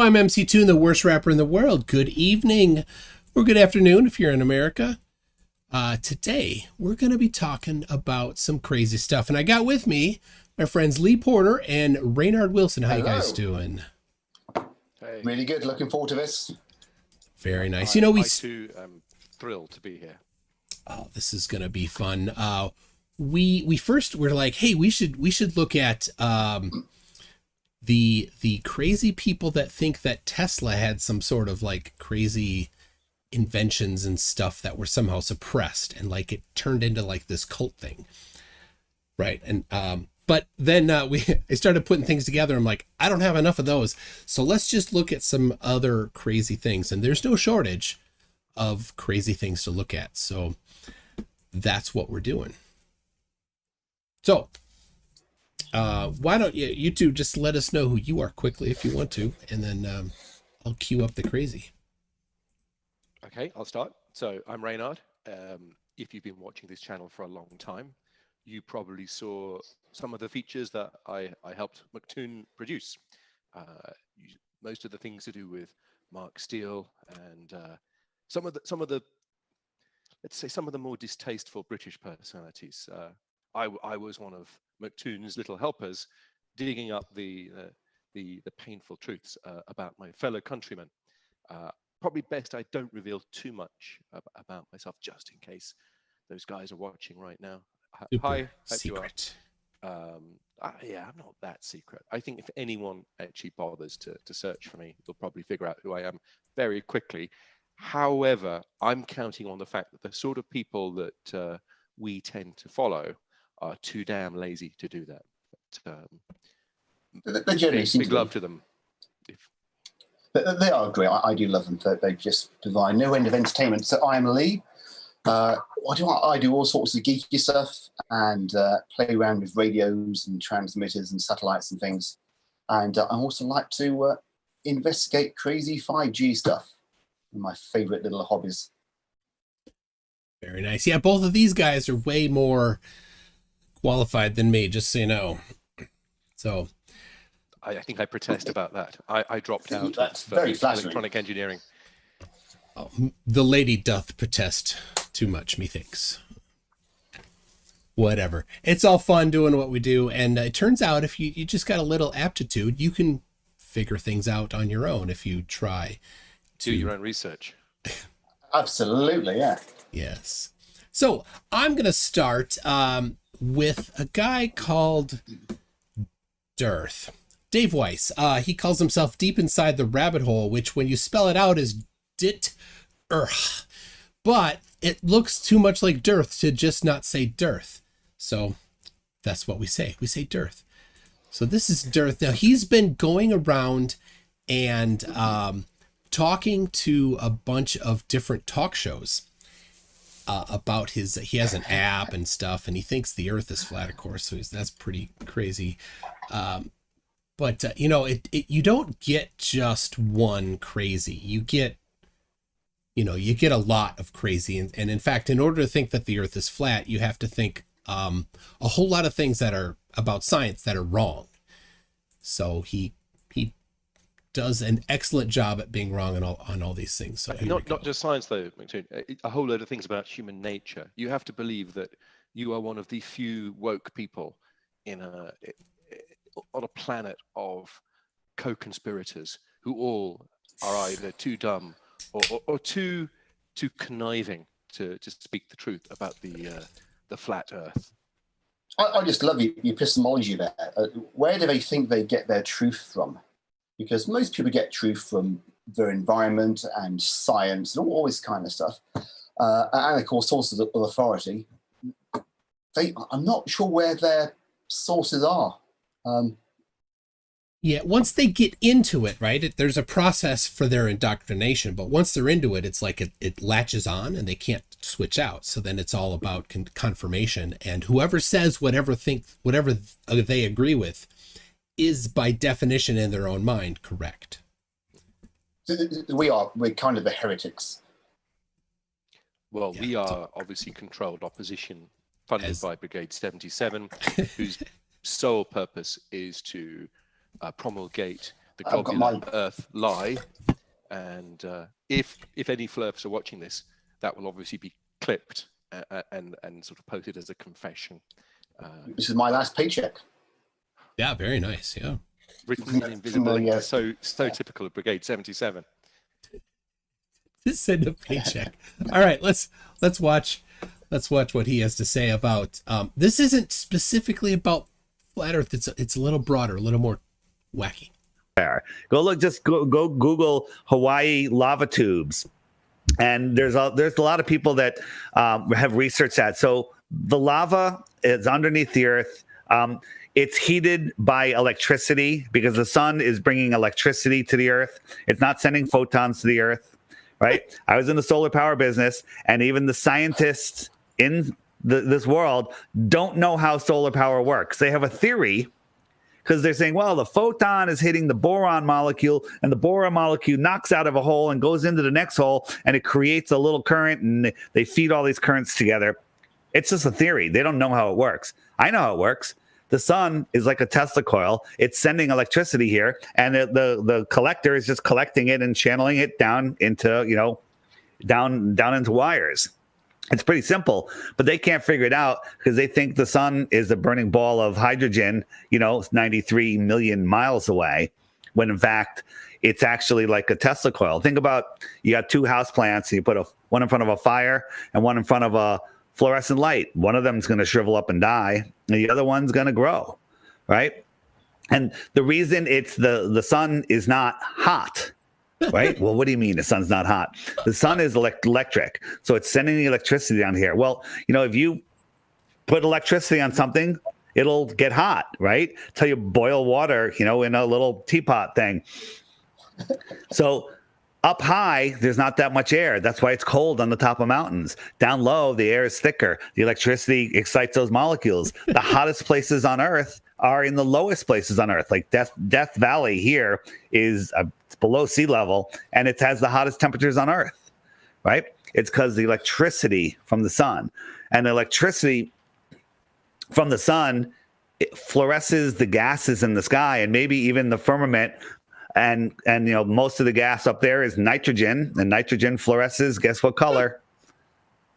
I'm MC Toon, the worst rapper in the world. Good evening or good afternoon if you're in America. Today, we're going to be talking about some crazy stuff. And I got with me my friends Lee Porter and Raynard Wilson. How you guys doing? Hey. Really good. Looking forward to this. Very nice. I too am thrilled to be here. Oh, this is going to be fun. We first were like, hey, we should look at the crazy people that think that Tesla had some sort of like crazy inventions and stuff that were somehow suppressed and like it turned into like this cult thing, right? And but then I started putting things together. I'm like, I don't have enough of those, so let's just look at some other crazy things, and there's no shortage of crazy things to look at, so that's what we're doing. So why don't you two just let us know who you are quickly if you want to, and then I'll cue up the crazy. Okay, I'll start. So I'm Raynard. If you've been watching this channel for a long time, you probably saw some of the features that I helped McToon produce. Most of the things to do with Mark Steele and some of the let's say some of the more distasteful British personalities. I was one of McToon's little helpers, digging up the painful truths about my fellow countrymen. Probably best I don't reveal too much about myself, just in case those guys are watching right now. Hi, secret. Yeah, I'm not that secret. I think if anyone actually bothers to search for me, they'll probably figure out who I am very quickly. However, I'm counting on the fact that the sort of people that we tend to follow are too damn lazy to do that. But, they generally seem big love to them. They are great. I do love them. They just provide no end of entertainment. So I'm Lee. I do all sorts of geeky stuff and play around with radios and transmitters and satellites and things. And I also like to investigate crazy 5G stuff. My favorite little hobbies. Very nice. Yeah, both of these guys are way more qualified than me, just so you know. So I think I protest about that. I dropped out That's of very flattering. electronic engineering. oh, the lady doth protest too much, methinks. Whatever. It's all fun doing what we do, and it turns out if you just got a little aptitude, you can figure things out on your own if you try to Do your own research. Absolutely, yeah. Yes. So I'm going to start with a guy called Dearth. Dave Weiss. He calls himself Deep Inside the Rabbit Hole, which when you spell it out is dit-erth. But it looks too much like dearth to just not say dearth. So that's what we say. We say dearth. So this is Dearth. Now he's been going around and talking to a bunch of different talk shows about he has an app and stuff, and he thinks the earth is flat, of course, so that's pretty crazy. But you don't get just one crazy. You get a lot of crazy. And in fact, in order to think that the earth is flat, you have to think a whole lot of things that are about science that are wrong. So he does an excellent job at being wrong on all these things. So not just science though, McToon. A whole load of things about human nature. You have to believe that you are one of the few woke people on a planet of co-conspirators who all are either too dumb or too conniving to speak the truth about the flat earth. I just love your epistemology there. Where do they think they get their truth from? Because most people get truth from their environment and science and all this kind of stuff. And of course, sources of authority. I'm not sure where their sources are. Yeah, once they get into it, right, there's a process for their indoctrination, but once they're into it, it's like it latches on and they can't switch out. So then it's all about confirmation, and whoever says whatever they agree with is by definition in their own mind correct. We're kind of the heretics. Well, yeah, we are obviously controlled opposition funded by Brigade 77, whose sole purpose is to promulgate the I've got globular my- Earth lie. And if any flurfs are watching this, that will obviously be clipped and sort of posted as a confession. This is my last paycheck. Yeah, very nice. Yeah. Written in invisible ink, so typical of Brigade 77. Just send a paycheck. All right, let's watch what he has to say about this. Isn't specifically about flat Earth. It's a little broader, a little more wacky. Go look, just go Google Hawaii lava tubes, and there's a lot of people that have researched that. So the lava is underneath the Earth. It's heated by electricity because the sun is bringing electricity to the Earth. It's not sending photons to the Earth, right? I was in the solar power business, and even the scientists in this world don't know how solar power works. They have a theory, because they're saying, well, the photon is hitting the boron molecule, and the boron molecule knocks out of a hole and goes into the next hole, and it creates a little current, and they feed all these currents together. It's just a theory. They don't know how it works. I know how it works. The sun is like a Tesla coil. It's sending electricity here, and the collector is just collecting it and channeling it down into, down into wires. It's pretty simple, but they can't figure it out because they think the sun is a burning ball of hydrogen, 93 million miles away, when in fact it's actually like a Tesla coil. Think about, you got two house plants, and you put one in front of a fire and one in front of a fluorescent light. One of them is going to shrivel up and die, and the other one's going to grow, right? And the reason it's the sun is not hot, right? Well, what do you mean the sun's not hot? The sun is electric, so it's sending the electricity down here. Well, if you put electricity on something, it'll get hot, right? Till you boil water, in a little teapot thing. So up high, there's not that much air. That's why it's cold on the top of mountains. Down low, the air is thicker. The electricity excites those molecules. The hottest places on Earth are in the lowest places on Earth. Like Death Valley here is below sea level, and it has the hottest temperatures on Earth, right? It's because the electricity from the sun, and the electricity from the sun, it fluoresces the gases in the sky and maybe even the firmament. And most of the gas up there is nitrogen, and nitrogen fluoresces. Guess what color?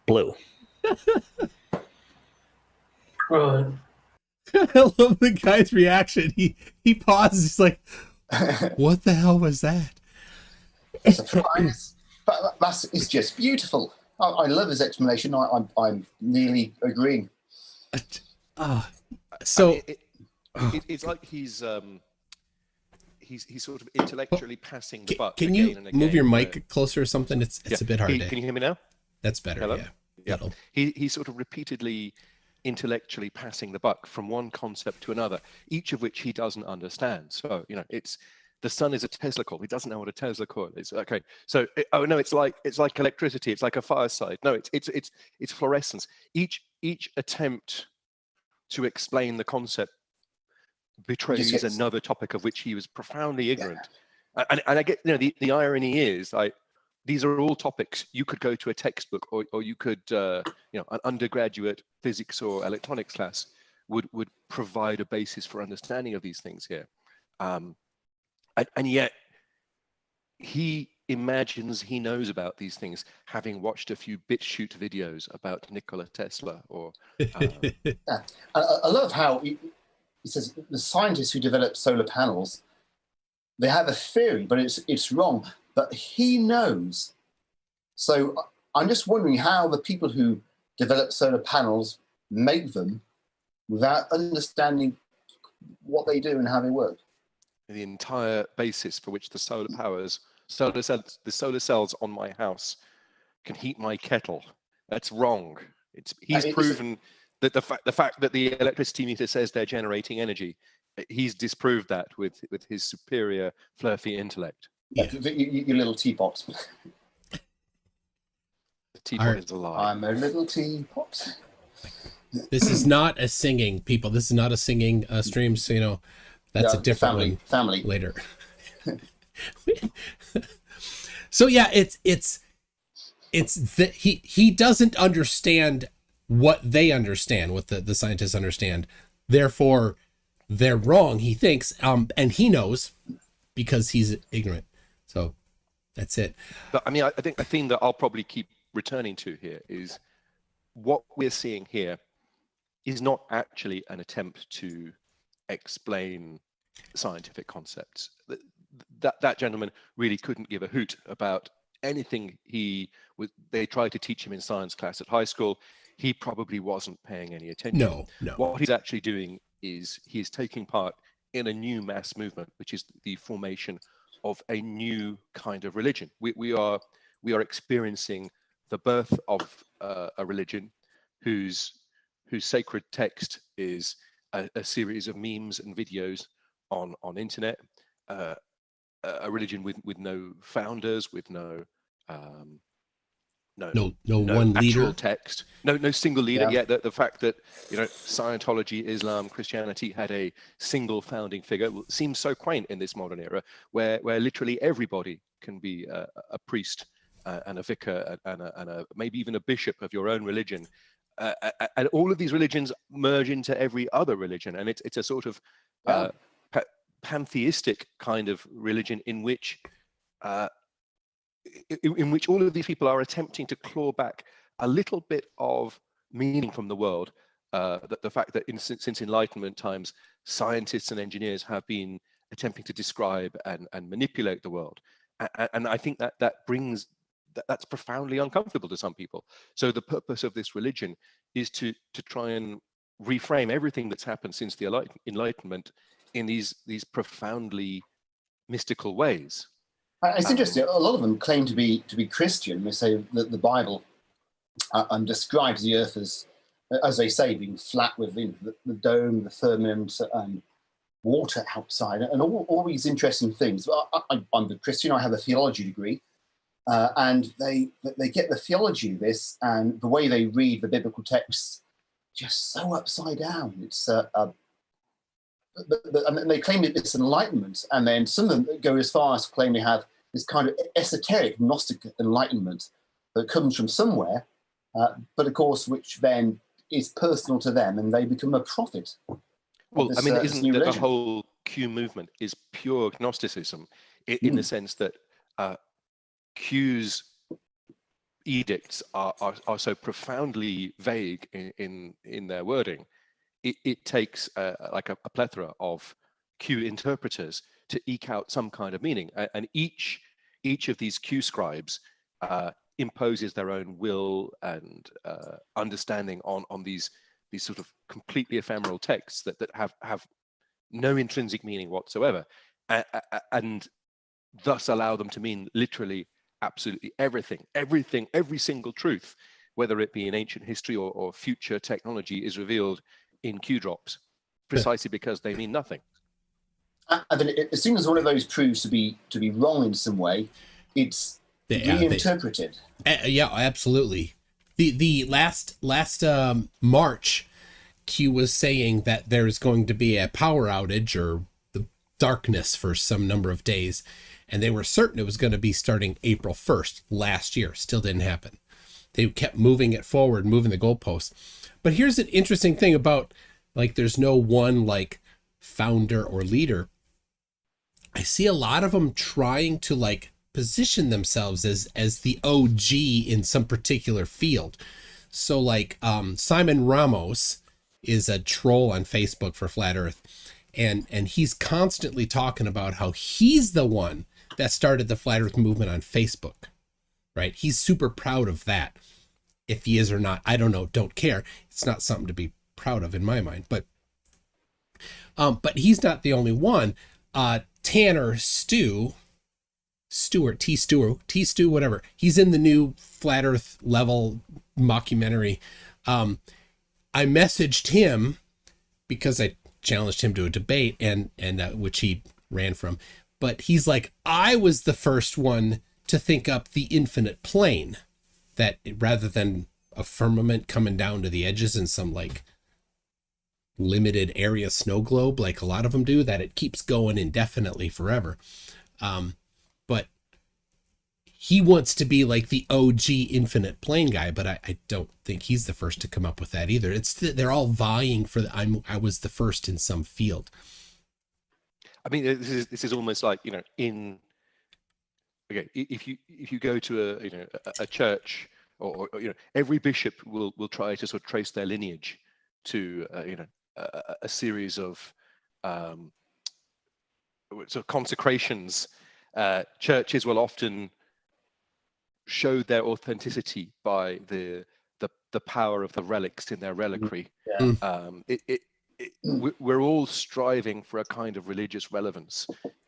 Blue. I love the guy's reaction. He pauses. He's like, "What the hell was that?" Surprise! But it's just beautiful. I love his explanation. I'm nearly agreeing. It's like he's sort of intellectually passing the buck. Can again you and again, move your mic closer or something? It's a bit hard. Can you hear me now? That's better. Hello? Yeah. He's sort of repeatedly intellectually passing the buck from one concept to another, each of which he doesn't understand. So it's the sun is a Tesla coil. He doesn't know what a Tesla coil is. Okay, so it's like electricity. It's like a fireside. No, it's fluorescence. Each attempt to explain the concept betrays another topic of which he was profoundly ignorant. Yeah. And I get, the irony is, these are all topics you could go to a textbook, or you could, an undergraduate physics or electronics class would provide a basis for understanding of these things here. And yet he imagines he knows about these things, having watched a few BitChute videos about Nikola Tesla. Or Yeah. I love how he says the scientists who develop solar panels, they have a theory, but it's wrong. But he knows. So I'm just wondering how the people who develop solar panels make them without understanding what they do and how they work. The entire basis for which the solar cells on my house can heat my kettle. That's wrong. He's proven that the fact that the electricity meter says they're generating energy, he's disproved that with his superior fluffy intellect. Yeah. Your little teapot. The teapot is a lie. I'm a little teapot. This is not a singing, people. This is not a singing stream. So that's a different family later. So yeah, it's that he doesn't understand what they understand, what the scientists understand. Therefore, they're wrong, he thinks, and he knows, because he's ignorant. So that's it. But I mean, I think a theme that I'll probably keep returning to here is what we're seeing here is not actually an attempt to explain scientific concepts. That gentleman really couldn't give a hoot about anything they tried to teach him in science class at high school. He probably wasn't paying any attention. No. What he's actually doing is he's taking part in a new mass movement, which is the formation of a new kind of religion. We are experiencing the birth of a religion whose sacred text is a series of memes and videos on internet. A religion with no founders, with no one actual leader, text, no single leader. Yeah. The fact that Scientology, Islam, Christianity had a single founding figure seems so quaint in this modern era, where literally everybody can be a priest and a vicar and maybe even a bishop of your own religion, and all of these religions merge into every other religion, and it's a sort of pantheistic kind of religion in which all of these people are attempting to claw back a little bit of meaning from the world. The fact that since Enlightenment times, scientists and engineers have been attempting to describe and manipulate the world, and I think that's profoundly uncomfortable to some people. So the purpose of this religion is to try and reframe everything that's happened since the Enlightenment in these profoundly mystical ways. It's interesting. A lot of them claim to be Christian. They say that the Bible describes the earth as they say, being flat with the dome, the firmament, and water outside, and all these interesting things. I'm a Christian. I have a theology degree, and they get the theology of this and the way they read the biblical texts just so upside down. It's and they claim it's enlightenment, and then some of them go as far as to claim they have this kind of esoteric Gnostic enlightenment that comes from somewhere, but of course, which then is personal to them, and they become a prophet. Well, this, I mean, isn't new the religion. whole Q movement is pure Gnosticism in the sense that Q's edicts are so profoundly vague in their wording. It takes like a plethora of Q interpreters to eke out some kind of meaning, and each of these Q scribes imposes their own will and understanding on these sort of completely ephemeral texts that have no intrinsic meaning whatsoever, and thus allow them to mean literally absolutely everything, every single truth, whether it be in ancient history or future technology, is revealed in Q drops, precisely because they mean nothing. And then as soon as one of those proves to be wrong in some way, it's reinterpreted. Yeah, absolutely. The last March, Q was saying that there's going to be a power outage or the darkness for some number of days, and they were certain it was going to be starting April 1st last year. Still didn't happen. They kept moving it forward, moving the goalposts. But here's an interesting thing about, like, there's no one like founder or leader. I see a lot of them trying to like position themselves as the OG in some particular field. So like Simon Ramos is a troll on Facebook for Flat Earth, and he's constantly talking about how he's the one that started the Flat Earth movement on Facebook, right? He's super proud of that. If he is or not, I don't know, don't care. It's not something to be proud of in my mind, but he's not the only one. Tanner Steele, whatever. He's in the new Flat Earth level mockumentary. I messaged him because I challenged him to a debate, and which he ran from. But he's like, I was the first one to think up the infinite plane, that rather than a firmament coming down to the edges in some like limited area snow globe, like a lot of them do, that it keeps going indefinitely forever. But he wants to be like the OG infinite plane guy, but I don't think he's the first to come up with that either. They're all vying for I was the first in some field. I mean, this is almost like, you know, if you go to a church, or you know, every bishop will try to sort of trace their lineage to a series of sort of consecrations. Churches will often show their authenticity by the power of the relics in their reliquary. We're all striving for a kind of religious relevance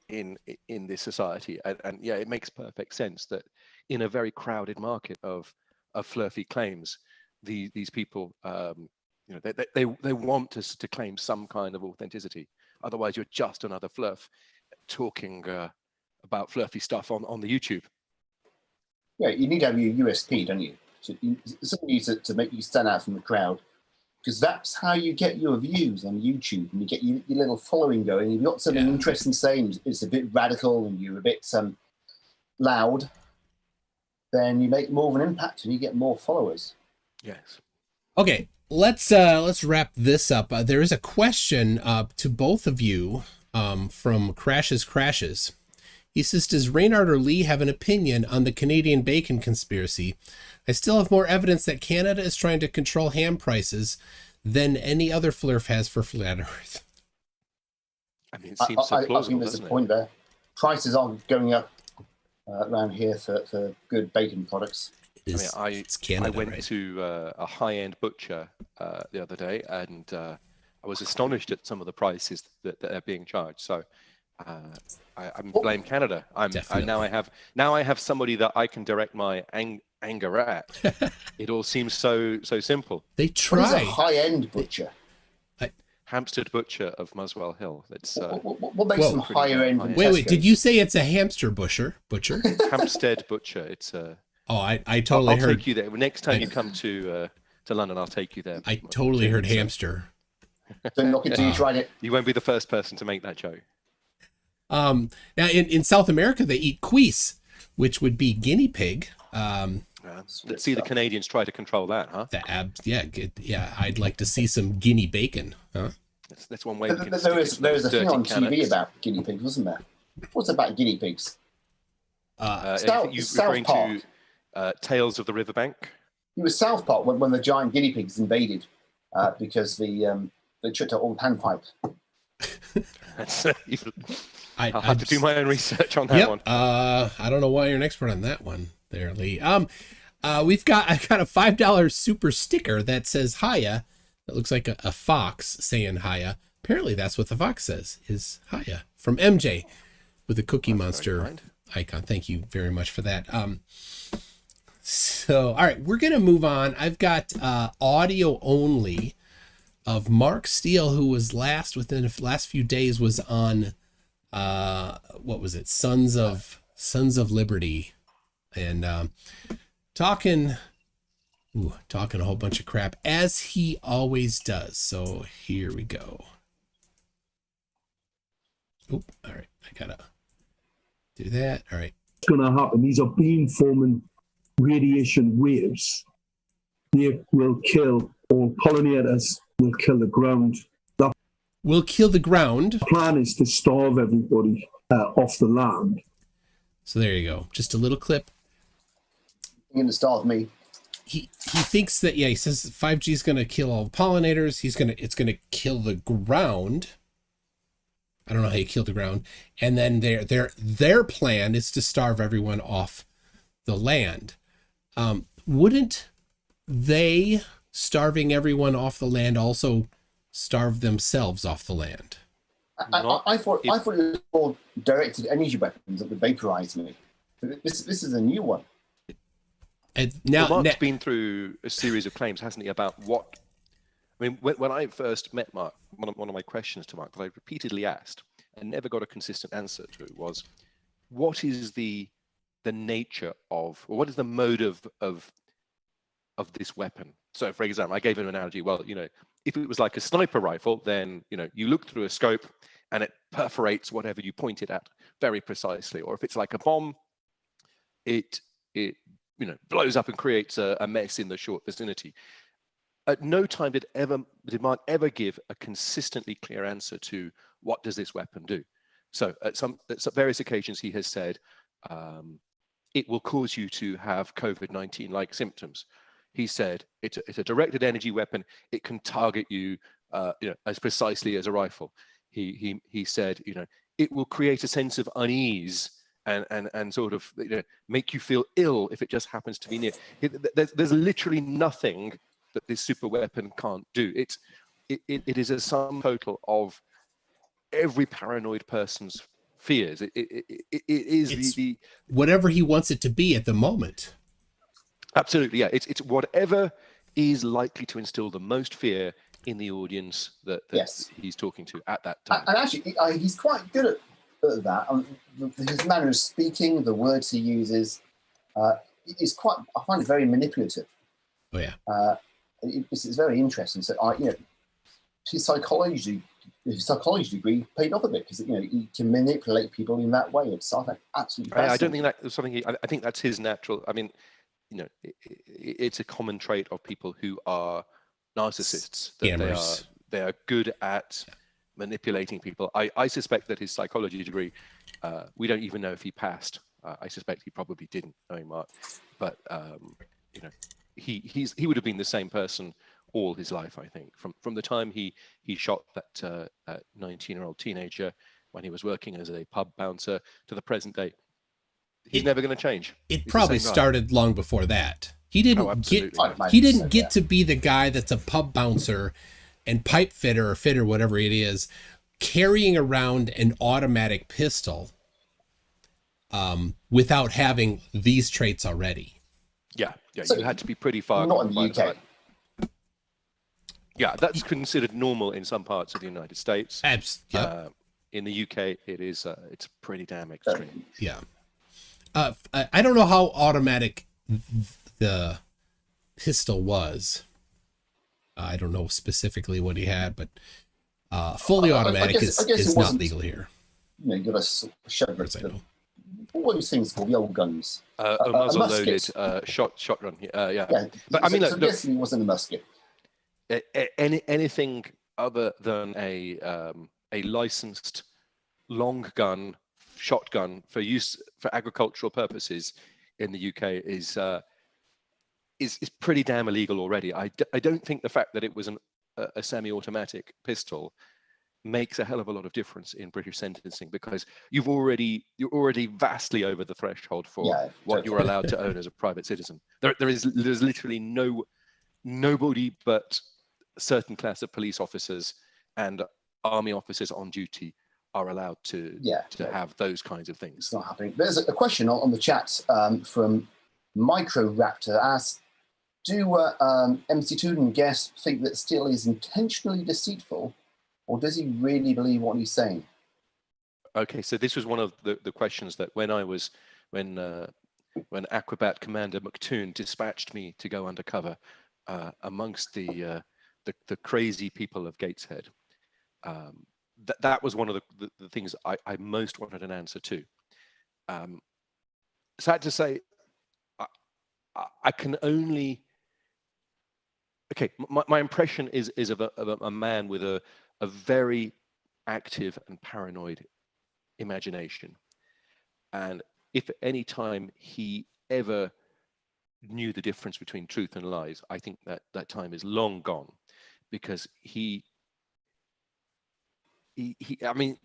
in this society, and yeah, it makes perfect sense that in a very crowded market of fluffy claims, these people, they want us to claim some kind of authenticity. Otherwise, you're just another fluff talking about fluffy stuff on the YouTube. Yeah, you need to have your USP, don't you? Something to make you stand out from the crowd, because that's how you get your views on YouTube, and you get your little following going. You've got something interesting saying, it's a bit radical, and you're a bit loud, then you make more of an impact, and you get more followers. Yes. Okay, let's wrap this up. There is a question to both of you from Crashes. He says, does Reynard or Lee have an opinion on the Canadian bacon conspiracy? I still have more evidence that Canada is trying to control ham prices than any other flurf has for flat Earth. I mean, it seems so plausible, I think there's a point there. Prices are going up around here for good bacon products. It's Canada, I went to a high-end butcher the other day, and I was astonished at some of the prices that are being charged. So I blame Canada. Now I have somebody that I can direct my anger at. It all seems so simple. They try. What is a high-end butcher? Hampstead Butcher of Muswell Hill. That's what makes them higher end than Wait, Tesco's? did you say it's a hamster butcher? Hampstead Butcher. It's a. Oh, I totally heard. I'll take you there. Next time you come to London, I'll take you there. I totally heard hamster. Don't knock it till you tried it. You won't be the first person to make that joke. Now in South America they eat quis, which would be guinea pig. Let's see the Canadians try to control that, huh? I'd like to see some guinea bacon, huh? That's one way. There was a thing on TV about guinea pigs, wasn't there? What's about guinea pigs? You're referring to Tales of the Riverbank? It was South Park when the giant guinea pigs invaded because they tripped out all the panpipes. I'll have to do my own research on that one. I don't know why you're an expert on that one there, Lee. I got a $5 super sticker that says Hiya. That looks like a fox saying Hiya. Apparently that's what the fox says, is Hiya, from MJ with a Cookie Monster icon. Thank you very much for that. So, all right, we're going to move on. I've got audio only of Mark Steele, who was within the last few days was on, what was it? Sons of Liberty, and talking a whole bunch of crap, as he always does. So here we go. Oh, all right. I gotta do that. All right. What's going to happen? These are beam-forming radiation waves. They will kill all pollinators, will kill the ground. Will kill the ground. The plan is to starve everybody off the land. So there you go. Just a little clip. You're going to starve me. He thinks that, he says 5G is going to kill all the pollinators. It's going to kill the ground. I don't know how you kill the ground. And then their plan is to starve everyone off the land. Wouldn't they, starving everyone off the land, also starve themselves off the land? I thought it was all directed energy weapons that would vaporize me. This is a new one. And Mark's been through a series of claims, hasn't he, about what... I mean, when I first met Mark, one of my questions to Mark that I repeatedly asked and never got a consistent answer to was, what is the nature of, or what is the motive of this weapon? So, for example, I gave him an analogy. Well, if it was like a sniper rifle, then you look through a scope and it perforates whatever you point it at very precisely. Or if it's like a bomb, it blows up and creates a mess in the short vicinity. At no time did Mark ever give a consistently clear answer to what does this weapon do. So at various occasions, he has said it will cause you to have COVID-19 like symptoms. He said it's a directed energy weapon. It can target you, as precisely as a rifle. He said, it will create a sense of unease and sort of make you feel ill if it just happens to be near. There's literally nothing that this super weapon can't do. It is a sum total of every paranoid person's fears. It is the whatever he wants it to be at the moment. Absolutely, yeah. It's whatever is likely to instill the most fear in the audience that Yes. he's talking to at that time. And actually, he's quite good at that. His manner of speaking, the words he uses, is quite. I find it very manipulative. Oh yeah. It's very interesting. So his psychology degree paid off a bit because he can manipulate people in that way. It's absolutely. I don't think that's something. I think that's his natural. I mean, it's a common trait of people who are narcissists. That they are good at manipulating people. I suspect that his psychology degree, we don't even know if he passed. I suspect he probably didn't, knowing Mark. But he would have been the same person all his life, I think, from the time he shot that 19-year-old teenager when he was working as a pub bouncer to the present day. He's never going to change. It probably started long before that. He didn't get to be the guy that's a pub bouncer and pipe fitter or fitter, whatever it is, carrying around an automatic pistol without having these traits already. Yeah, So, you had to be pretty far. Not in the UK. Yeah, that's considered normal in some parts of the United States. Yep. In the UK, it's pretty damn extreme. Yeah. I don't know how automatic the pistol was. I don't know specifically what he had, but fully automatic is not legal here. You got to shove it. What are these things called? The old guns. A muzzle-loaded shotgun. Yeah. But I mean, so guessing it wasn't a musket. Anything other than a licensed long gun shotgun for use for agricultural purposes in the UK is pretty damn illegal already. I don't think the fact that it was a semi-automatic pistol makes a hell of a lot of difference in British sentencing, because you're already vastly over the threshold for what you're allowed to own as a private citizen. There's literally nobody but a certain class of police officers and army officers on duty are allowed to have those kinds of things. It's not happening. There's a question on the chat from Micro Raptor asks, do MC2 and guests think that Steele is intentionally deceitful, or does he really believe what he's saying? Okay, so this was one of the questions that when Aquabat Commander McToon dispatched me to go undercover amongst the crazy people of Gateshead. That was one of the things I most wanted an answer to. Sad to say, I can only. Okay, my impression is of a man with a very active and paranoid imagination, and if at any time he ever knew the difference between truth and lies, I think that time is long gone, because I mean,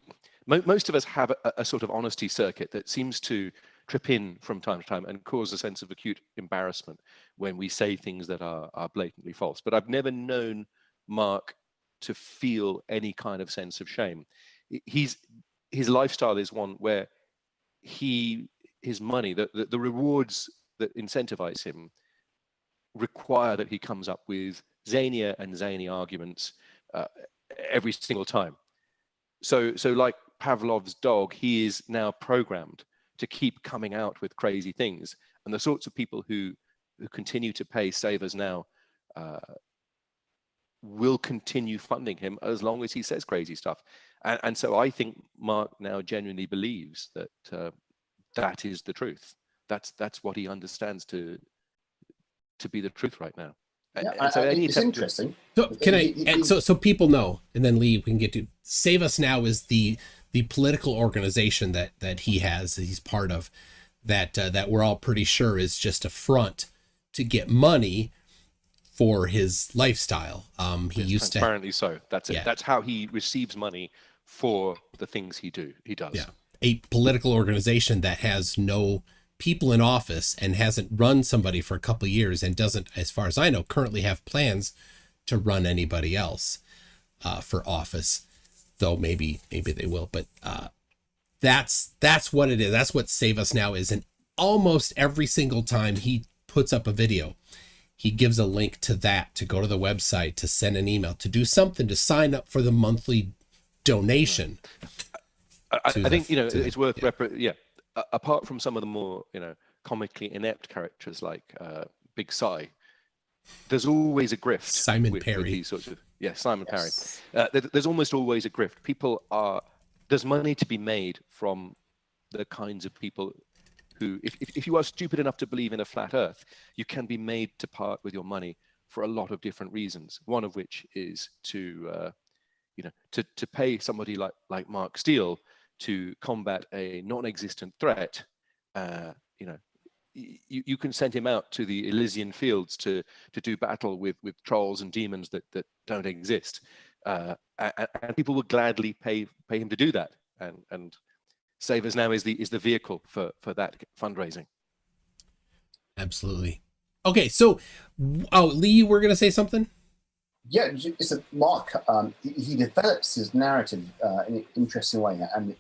most of us have a sort of honesty circuit that seems to trip in from time to time and cause a sense of acute embarrassment when we say things that are blatantly false. But I've never known Mark to feel any kind of sense of shame. His lifestyle is one where his money, the rewards that incentivize him require that he comes up with zanier and zany arguments every single time. So like Pavlov's dog, he is now programmed to keep coming out with crazy things. And the sorts of people who continue to pay Save Us Now will continue funding him as long as he says crazy stuff. And so I think Mark now genuinely believes that that is the truth. That's what he understands to be the truth right now. And so it's interesting. So can so people know, and then Lee, we can get to Save Us Now is the the political organization that he's part of, that we're all pretty sure is just a front to get money for his lifestyle. He Yes, used to transparently so. That's it. Yeah. That's how he receives money for the things he does. Yeah, a political organization that has no people in office and hasn't run somebody for a couple of years and doesn't, as far as I know, currently have plans to run anybody else for office, though maybe they will. But that's what it is. That's what Save Us Now is. And almost every single time he puts up a video, he gives a link to that, to go to the website, to send an email, to do something, to sign up for the monthly donation. I think it's worth apart from some of the more comically inept characters like Big Si, there's always a grift. Simon Perry. With these sorts of Simon Perry. There's almost always a grift. There's money to be made from the kinds of people who, if you are stupid enough to believe in a flat Earth, you can be made to part with your money for a lot of different reasons. One of which is to pay somebody like Mark Steele to combat a non-existent threat. You can send him out to the Elysian fields to do battle with trolls and demons that don't exist, and people would gladly pay him to do that. And Save Us Now is the vehicle for that fundraising. Absolutely. Okay, so Lee, you were going to say something? Yeah, it's Mark. He develops his narrative in an interesting way, and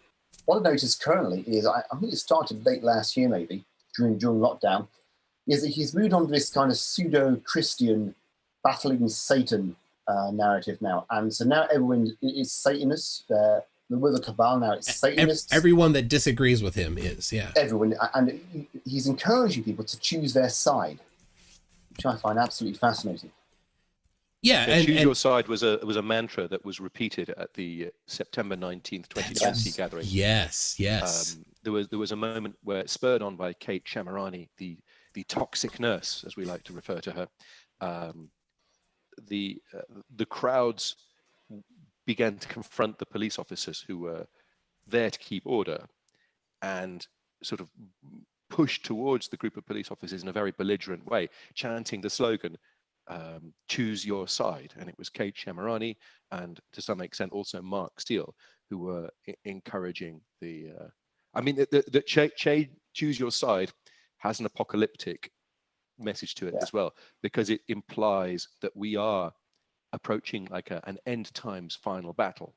what I noticed currently is I think it started late last year, maybe during lockdown, is that he's moved on to this kind of pseudo-Christian battling Satan narrative now, and so now everyone is Satanists. With the cabal now, it's Satanists. Everyone that disagrees with him is, everyone, and he's encouraging people to choose their side, which I find absolutely fascinating. Yeah, and choose your side was a mantra that was repeated at the September 19th, 2020 gathering. Yes. There was a moment where, spurred on by Kate Shamarani, the toxic nurse, as we like to refer to her, the crowds began to confront the police officers who were there to keep order, and sort of push towards the group of police officers in a very belligerent way, chanting the slogan, choose your side. And it was Kate Shamarani and to some extent also Mark Steele who were encouraging choose your side has an apocalyptic message to it as well, because it implies that we are approaching like an end times final battle,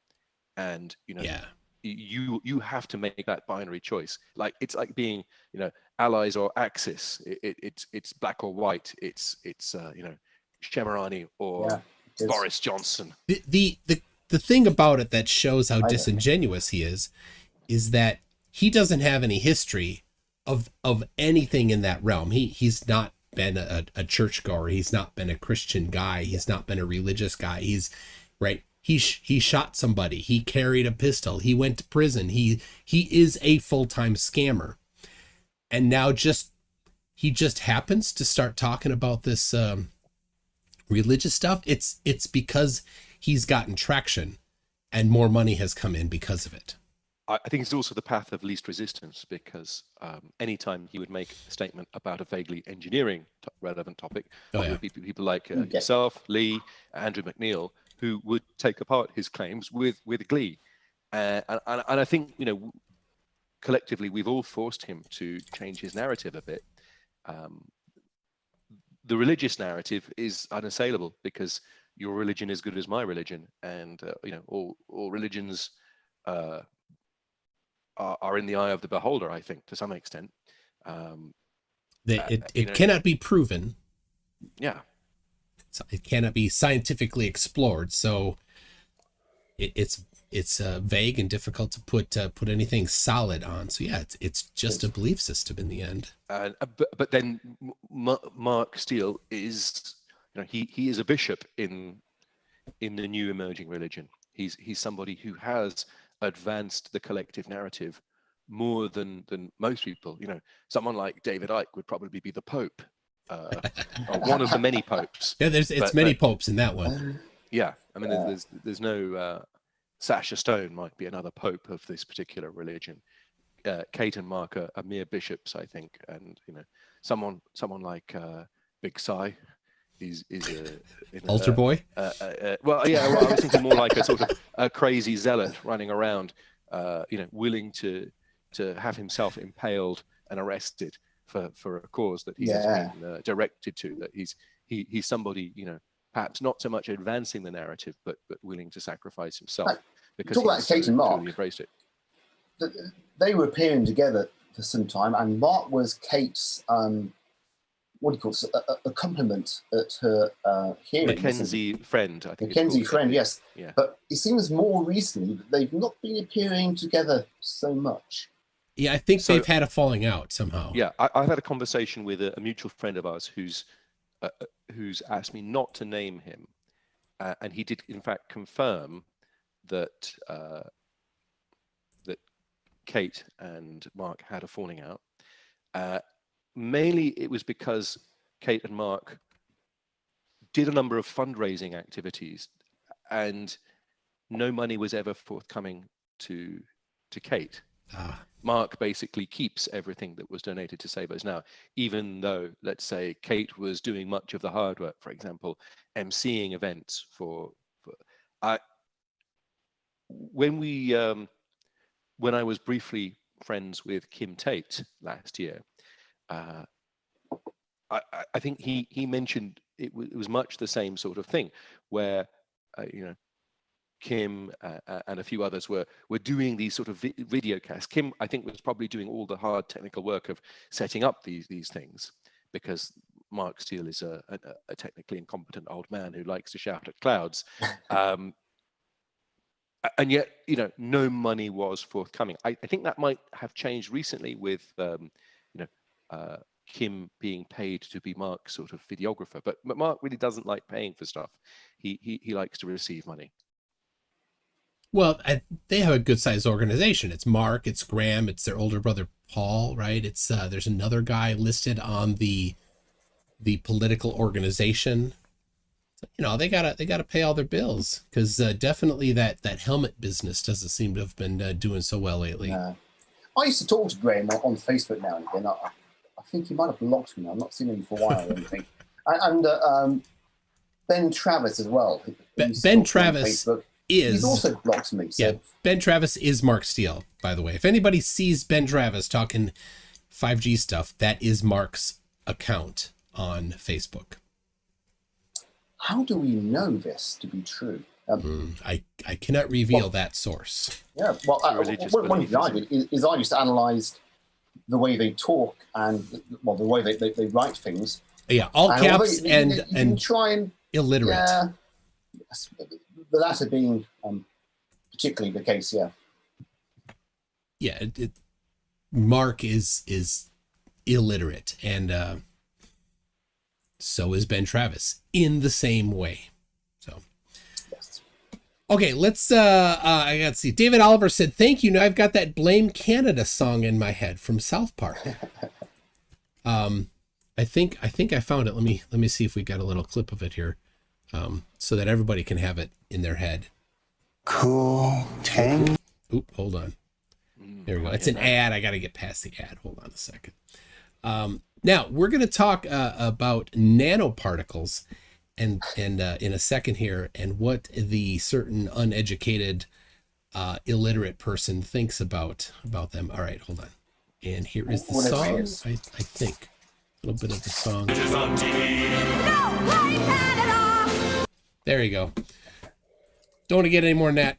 and you have to make that binary choice. Like it's like being allies or Axis. It's black or white. It's Shamarani or Boris Johnson. The thing about it that shows how disingenuous he is that he doesn't have any history of anything in that realm. He's not been a churchgoer. He's not been a Christian guy. He's not been a religious guy. He shot somebody. He carried a pistol. He went to prison. He is a full-time scammer. And now he just happens to start talking about this religious stuff. It's because he's gotten traction and more money has come in because of it. I think it's also the path of least resistance, because anytime he would make a statement about a vaguely engineering relevant topic, there would be people like yourself, Lee, Andrew McNeil, who would take apart his claims with glee. And I think, collectively, we've all forced him to change his narrative a bit. The religious narrative is unassailable because your religion is good as my religion. And, all religions are in the eye of the beholder, I think, to some extent. It cannot be proven. Yeah. It cannot be scientifically explored, so it's vague and difficult to put anything solid on. So it's just a belief system in the end. But then Mark Steele is, he is a bishop in the new emerging religion. He's somebody who has advanced the collective narrative more than most people. Someone like David Icke would probably be the Pope, or one of the many popes. Yeah, it's many popes in that one. Yeah, I mean, there's no Sacha Stone might be another pope of this particular religion. Kate and Mark are mere bishops, I think, and someone like Big Psy is altar boy. Well, yeah, well, I was thinking more like a sort of a crazy zealot running around, willing to have himself impaled and arrested for a cause that he has been directed to. That he's somebody, perhaps not so much advancing the narrative, but willing to sacrifice himself because talk about Kate and Mark. Truly embraced it. They were appearing together for some time, and Mark was Kate's a compliment at her hearing. Mackenzie friend, I think. Mackenzie friend, yes. Yeah. But it seems more recently that they've not been appearing together so much. Yeah, I think they've had a falling out somehow. Yeah, I've had a conversation with a mutual friend of ours who's asked me not to name him, and he did in fact confirm that that Kate and Mark had a falling out. Mainly it was because Kate and Mark did a number of fundraising activities and no money was ever forthcoming to Kate. Mark basically keeps everything that was donated to Save Us Now, even though, let's say, Kate was doing much of the hard work, for example, emceeing events when I was briefly friends with Kim Tate last year, I think he mentioned it was much the same sort of thing, where Kim and a few others were doing these sort of video casts. Kim, I think, was probably doing all the hard technical work of setting up these things, because Mark Steele is a technically incompetent old man who likes to shout at clouds. And yet, no money was forthcoming. I think that might have changed recently with, Kim being paid to be Mark's sort of videographer. But Mark really doesn't like paying for stuff. He likes to receive money. Well, they have a good-sized organization. It's Mark, it's Graham, it's their older brother Paul, right? It's there's another guy listed on the political organization. They gotta pay all their bills, because definitely that helmet business doesn't seem to have been doing so well lately. I used to talk to Graham on Facebook now and again. I think he might have blocked me. I've not seen him for a while or anything. And Ben Travis as well. Ben Travis he's also blocked me. So. Yeah, Ben Travis is Mark Steele, by the way. If anybody sees Ben Travis talking 5G stuff, that is Mark's account on Facebook. How do we know this to be true? I cannot reveal that source. Yeah, well, one thing I did is I just analysed the way they talk and the way they write things. Yeah, all caps and try and illiterate. Yeah, the latter being particularly the case. Yeah. Yeah, Mark is illiterate, and so is Ben Travis in the same way. So, yes. Okay, let's I got to see. David Oliver said, "Thank you. Now I've got that Blame Canada song in my head from South Park." I think I found it. Let me see if we got a little clip of it here, so that everybody can have it in their head. Cool Tang. Oop, hold on. There we go. It's an ad. I got to get past the ad. Hold on a second. Now we're going to talk about nanoparticles, and in a second here, and what the certain uneducated, illiterate person thinks about them. All right, hold on. And here is the song. I think a little bit of the song. There you go. Don't want to get any more than that.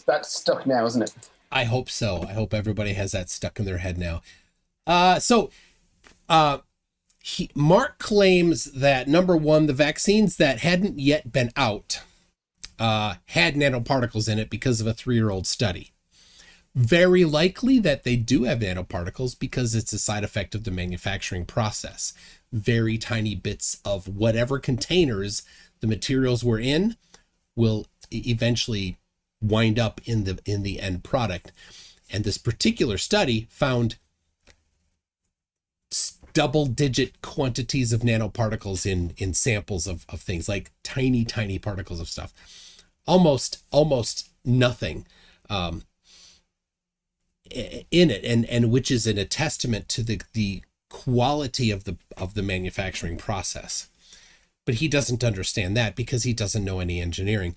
That's stuck now, isn't it? I hope so. I hope everybody has that stuck in their head now. Mark claims that, number one, the vaccines that hadn't yet been out had nanoparticles in it because of a 3-year-old study. Very likely that they do have nanoparticles because it's a side effect of the manufacturing process. Very tiny bits of whatever containers the materials were in will eventually wind up in the end product. And this particular study found double-digit quantities of nanoparticles in samples of things, like tiny particles of stuff. Almost nothing in it, and which is a testament to the quality of the manufacturing process. But he doesn't understand that because he doesn't know any engineering.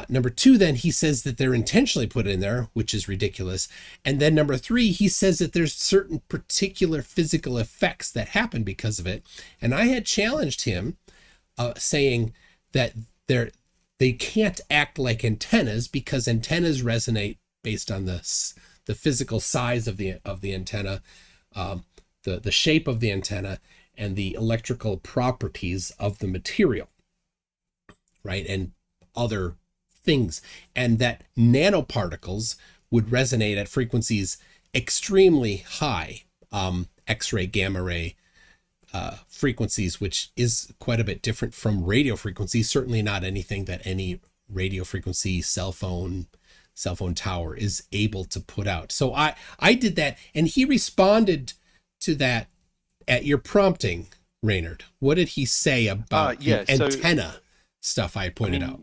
Number two, then he says that they're intentionally put in there, which is ridiculous. And then number three, he says that there's certain particular physical effects that happen because of it. And I had challenged him, saying that they can't act like antennas because antennas resonate based on the physical size of the antenna, the shape of the antenna, and the electrical properties of the material, right? And other things. And that nanoparticles would resonate at frequencies extremely high, X-ray, gamma ray frequencies, which is quite a bit different from radio frequencies, certainly not anything that any radio frequency cell phone tower is able to put out. So I did that, and he responded to that at your prompting, Raynard. What did he say about the antenna stuff I pointed out?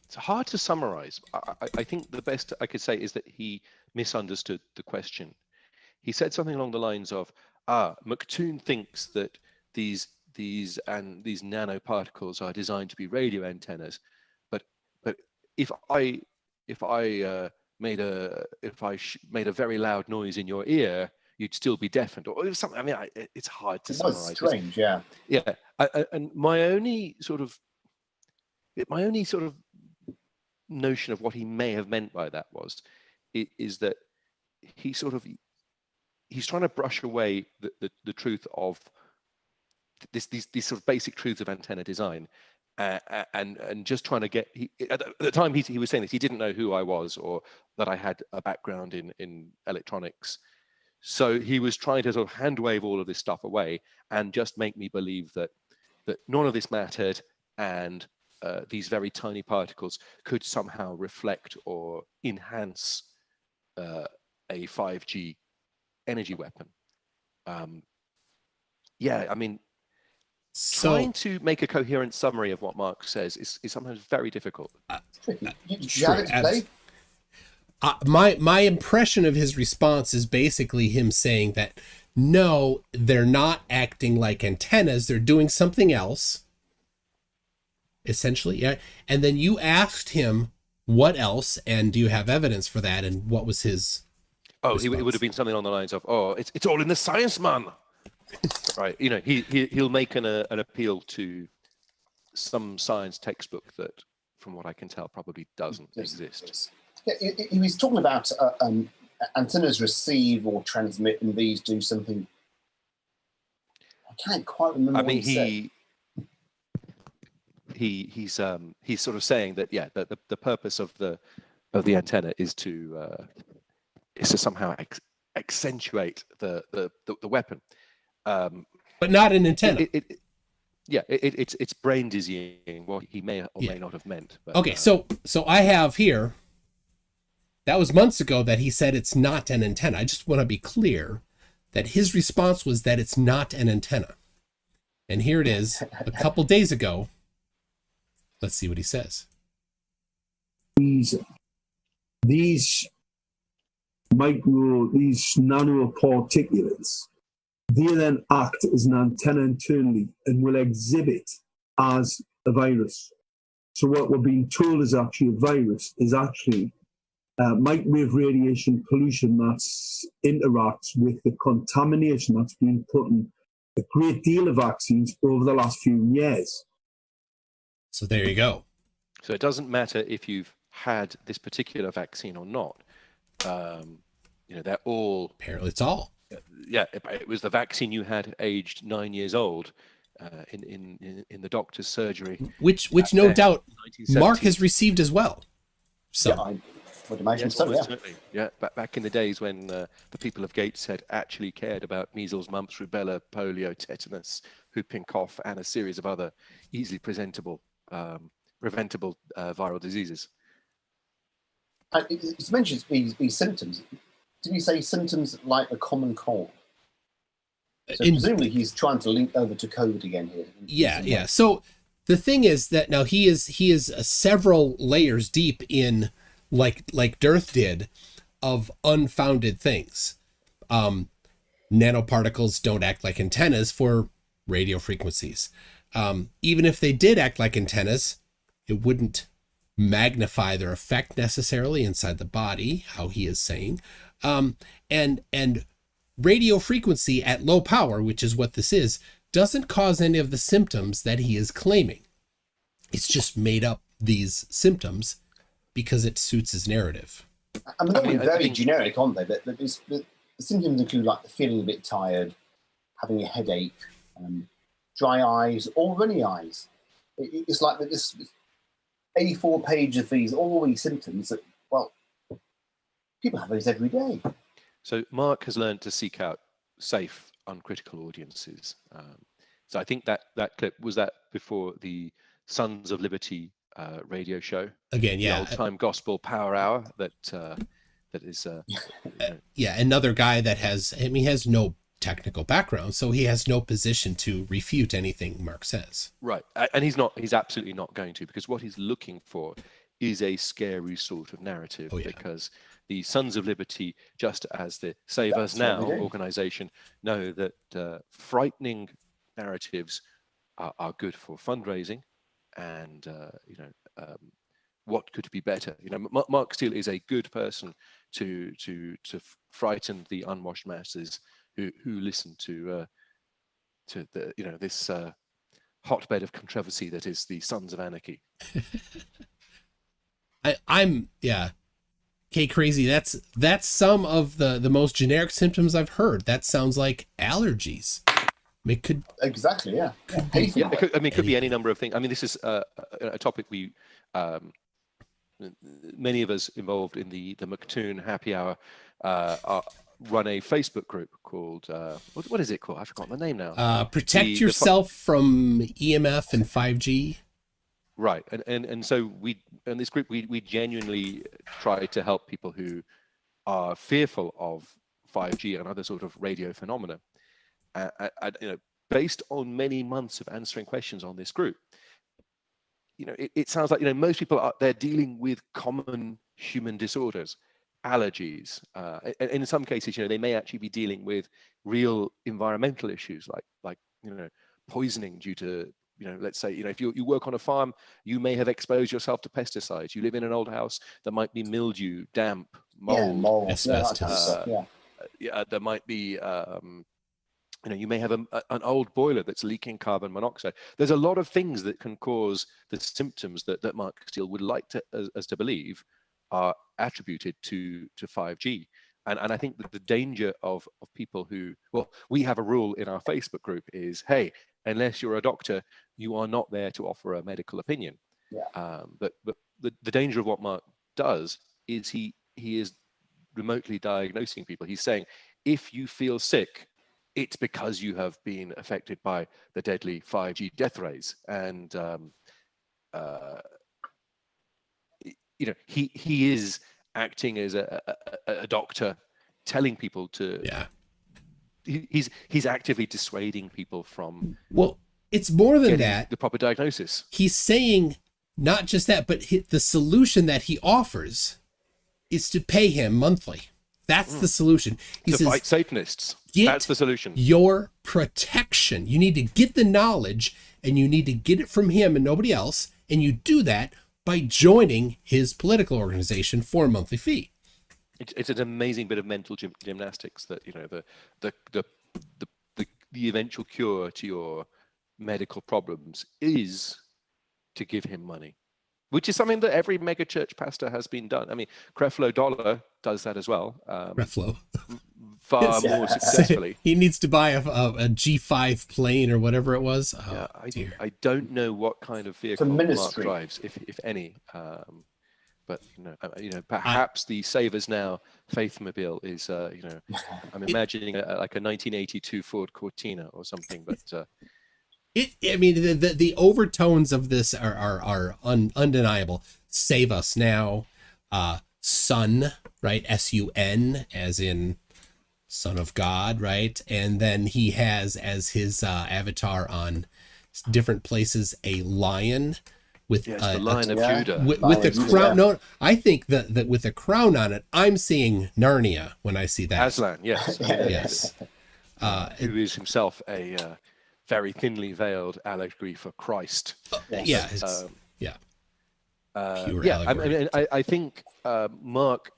It's hard to summarize. I think the best I could say is that he misunderstood the question. He said something along the lines of, McToon thinks that these nanoparticles are designed to be radio antennas, but if I made a very loud noise in your ear, you'd still be deafened, or something. I mean, it's hard to summarize. That's strange, yeah. Yeah, and my only sort of notion of what he may have meant by that is that he's trying to brush away the truth of these sort of basic truths of antenna design, and just trying to get. At the time he was saying this, he didn't know who I was or that I had a background in electronics. So he was trying to sort of hand wave all of this stuff away and just make me believe that none of this mattered, and these very tiny particles could somehow reflect or enhance a 5G energy weapon. Yeah, I mean, trying to make a coherent summary of what Mark says is sometimes very difficult. My impression of his response is basically him saying that no, they're not acting like antennas, they're doing something else, essentially. Yeah. And then you asked him what else, and do you have evidence for that, and what was his response? It would have been something along the lines of, it's all in the science, man. Right, he'll make an appeal to some science textbook that, from what I can tell, probably doesn't exist. Yeah, he was talking about antennas receive or transmit, and these do something. I can't quite remember. I mean, he's sort of saying that the purpose of the antenna is to somehow accentuate the weapon, but not an antenna. It's brain dizzying what he may or may not have meant. But, okay, so I have here. That was months ago that he said it's not an antenna. I just want to be clear that his response was that it's not an antenna. And here it is, a couple days ago. Let's see what he says. These nanoparticulates, they then act as an antenna internally and will exhibit as a virus. So what we're being told is actually a virus is actually microwave radiation pollution that interacts with the contamination that's been put in a great deal of vaccines over the last few years. So there you go. So it doesn't matter if you've had this particular vaccine or not. They're all... Apparently it's all. Yeah, it was the vaccine you had aged 9 years old in the doctor's surgery. Which no doubt Mark has received as well. So. Yeah, I would imagine so, yeah. Certainly. Yeah, back in the days when the people of Gateshead actually cared about measles, mumps, rubella, polio, tetanus, whooping cough, and a series of other easily preventable viral diseases. It's mentioned these symptoms. Did you say symptoms like a common cold? So presumably he's trying to link over to COVID again here. Yeah. So the thing is that now he is several layers deep in, like Dearth did, of unfounded things. Nanoparticles don't act like antennas for radio frequencies. Even if they did act like antennas, it wouldn't magnify their effect necessarily inside the body, how he is saying. And radio frequency at low power, which is what this is, doesn't cause any of the symptoms that he is claiming. It's just made up these symptoms because it suits his narrative. I mean, they're very generic, aren't they? But the symptoms include like feeling a bit tired, having a headache, dry eyes, or runny eyes. It's like this A4 page of all these symptoms that, well, people have those every day. So Mark has learned to seek out safe, uncritical audiences. So I think that clip, was that before the Sons of Liberty radio show? Again, yeah. The old-time gospel power hour that is... yeah, another guy that he has no technical background, so he has no position to refute anything Mark says. Right, and he's absolutely not going to, because what he's looking for is a scary sort of narrative, because the Sons of Liberty, just as the Save Us Now organization, know that frightening narratives are good for fundraising, and what could be better? Mark Steele is a good person to frighten the unwashed masses who listen to the this hotbed of controversy that is the Sons of Anarchy. I'm okay, crazy. That's some of the most generic symptoms I've heard. That sounds like allergies. It could exactly, yeah. It could be any number of things. I mean, this is a topic we many of us involved in the McToon Happy Hour run a Facebook group called what is it called? I've forgotten the name now. Protect yourself from EMF and 5G. Right, and so in this group we genuinely try to help people who are fearful of 5G and other sort of radio phenomena. Based on many months of answering questions on this group, it sounds like most people they're dealing with common human disorders, allergies, and in some cases they may actually be dealing with real environmental issues like poisoning due to let's say if you work on a farm, you may have exposed yourself to pesticides. You live in an old house, there might be mildew, damp, mold, asbestos. There might be you may have an old boiler that's leaking carbon monoxide. There's a lot of things that can cause the symptoms that Mark Steele would like us to believe are attributed to 5G. And I think that the danger of people who, we have a rule in our Facebook group is, hey, unless you're a doctor, you are not there to offer a medical opinion. Yeah. But the danger of what Mark does is he is remotely diagnosing people. He's saying, if you feel sick, it's because you have been affected by the deadly 5G death rays. And he is acting as a doctor, telling people to. Yeah. He's actively dissuading people from. Well, it's more than that. The proper diagnosis. He's saying not just that, but the solution that he offers is to pay him monthly. That's the solution. He says, fight Satanists. That's the solution. Your protection. You need to get the knowledge, and you need to get it from him and nobody else. And you do that by joining his political organization for a monthly fee. It's an amazing bit of mental gymnastics that the eventual cure to your medical problems is to give him money, which is something that every mega church pastor has been done. I mean, Creflo Dollar does that as well. Creflo. Far more successfully. He needs to buy a G5 plane or whatever it was. Oh, dear. I don't know what kind of vehicle Mark drives, if any. But perhaps the Save Us Now Faithmobile is I'm imagining like a 1982 Ford Cortina or something. But the overtones of this are undeniable. Save Us Now, Son, right? S-U-N, as in Son of God, right? And then he has as his avatar on different places a lion with Yes, the Lion of yeah. Judah. with Lion a of Judah, crown. yeah. No, I think that with a crown on it, I'm seeing Narnia when I see that. Aslan, yes. Yes. Who is himself a very thinly veiled allegory for Christ. Yeah. It's, yeah. Pure Yeah, allegory. I think Mark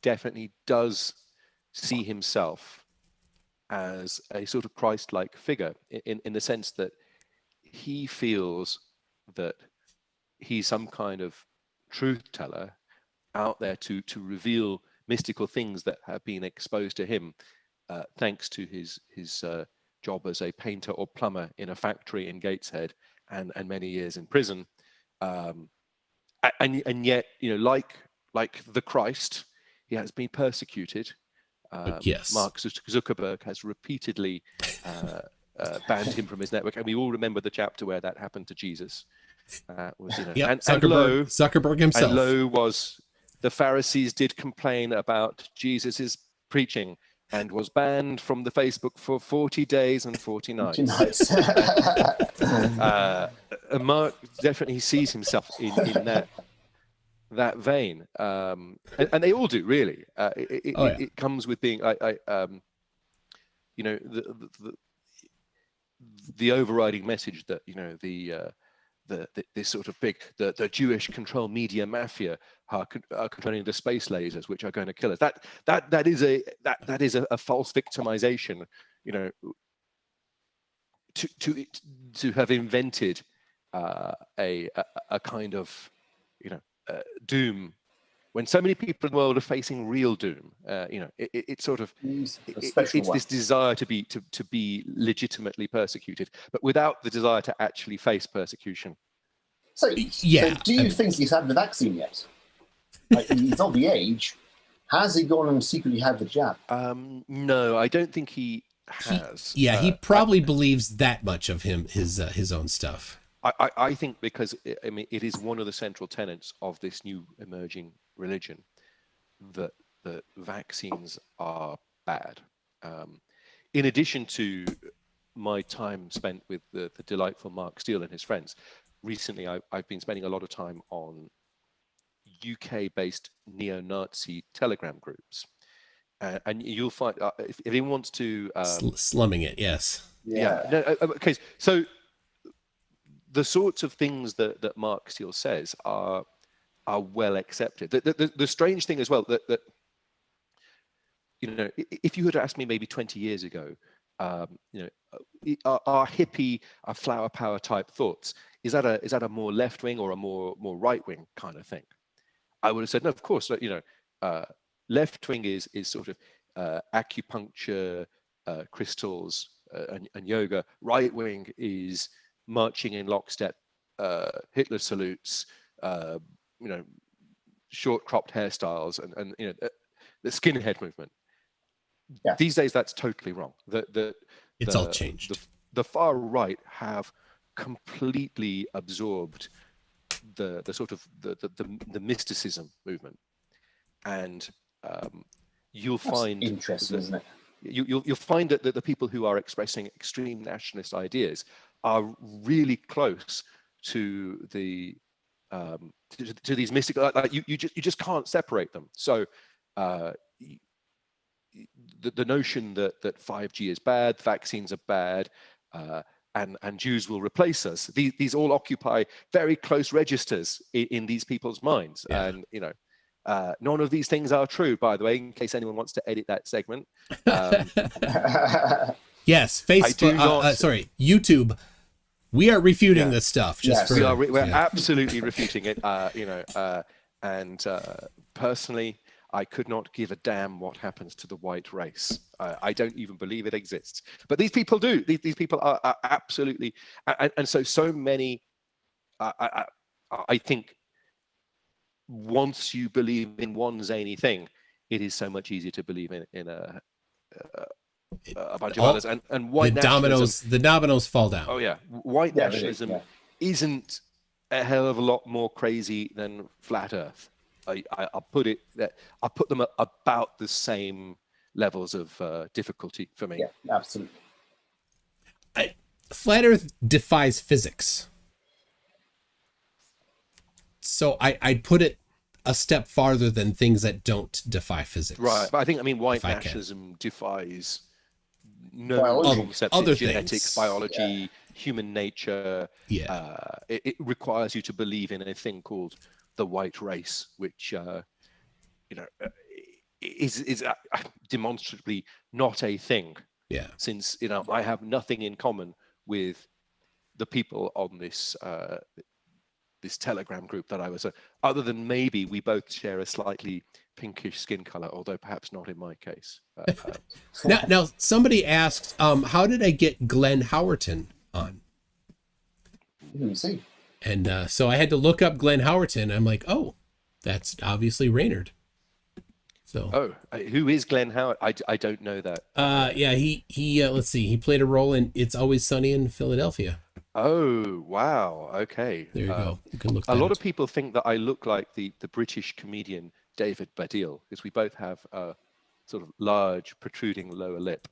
definitely does see himself as a sort of Christ-like figure in the sense that he feels that he's some kind of truth teller out there to reveal mystical things that have been exposed to him thanks to his job as a painter or plumber in a factory in Gateshead and many years in prison. And yet, you know, like the Christ, he has been persecuted. Yes. Mark Zuckerberg has repeatedly banned him from his network, and we all remember the chapter where that happened to Jesus. Was, you know, Yep. and Zuckerberg himself. And lo was the Pharisees did complain about Jesus's preaching and was banned from the Facebook for 40 days and 40 nights. Mark definitely sees himself in that vein, and they all do really. It comes with being, you know, the overriding message that, you know, this sort of big the Jewish controlled media mafia are controlling the space lasers which are going to kill us. That is a false victimization, you know, to have invented a kind of, you know, doom when so many people in the world are facing real doom. You know, it's sort of it's this desire to be legitimately persecuted, but without the desire to actually face persecution. So do you think he's had the vaccine yet? Like, he's of the age. Has he gone and secretly had the jab? No, I don't think he has. He probably believes that much of his own stuff. I think because I mean it is one of the central tenets of this new emerging religion that vaccines are bad. In addition to my time spent with the delightful Mark Steele and his friends, recently I've been spending a lot of time on UK-based neo-Nazi Telegram groups, and you'll find if anyone wants to slumming it, yes, okay, so the sorts of things that Mark Steele says are well accepted. The strange thing as well that you know, if you had asked me maybe 20 years ago, you know, our hippie, our flower power type thoughts, is that a more left wing or a more right wing kind of thing? I would have said no, of course. You know, left wing is sort of acupuncture, crystals, and yoga. Right wing is marching in lockstep, Hitler salutes, you know, short cropped hairstyles, and you know, the skinhead movement. Yeah. These days, that's totally wrong. It's all changed. The far right have completely absorbed the sort of the mysticism movement, and you'll find interesting, isn't it? You'll find that the people who are expressing extreme nationalist ideas are really close to the to these mystical, like you just can't separate them. So the notion that 5G is bad, vaccines are bad, and Jews will replace us, these all occupy very close registers in these people's minds. Yeah. And you know, none of these things are true, by the way, in case anyone wants to edit that segment. Yes, Facebook, YouTube. We are refuting this stuff. We're absolutely refuting it. You know, and personally, I could not give a damn what happens to the white race. I don't even believe it exists. But these people do. These people are absolutely, and so many. I think once you believe in one zany thing, it is so much easier to believe in a bunch of others. And white nationalism, the dominoes fall down. Oh yeah, white nationalism isn't a hell of a lot more crazy than flat Earth. I'll put them at about the same levels of difficulty for me. Yeah, absolutely. flat Earth defies physics. So I'd put it a step farther than things that don't defy physics. Right, but I think, I mean, white if I can. nationalism defies no Biology. concepts Other in genetics, things. biology, human nature. Yeah. It requires you to believe in a thing called the white race, which is demonstrably not a thing. Yeah. Since I have nothing in common with the people on this this Telegram group that I was, other than maybe we both share a slightly pinkish skin color, although perhaps not in my case. Now somebody asked, how did I get Glenn Howerton on? Let me see. And so I had to look up Glenn Howerton. I'm like, oh, that's obviously Raynard. So. Who is Glenn Howard? I don't know that. Yeah, he let's see, he played a role in It's Always Sunny in Philadelphia. Oh, wow. Okay. There you go. You can look a that lot up. of people think that I look like the British comedian David Baddiel, because we both have a sort of large protruding lower lip.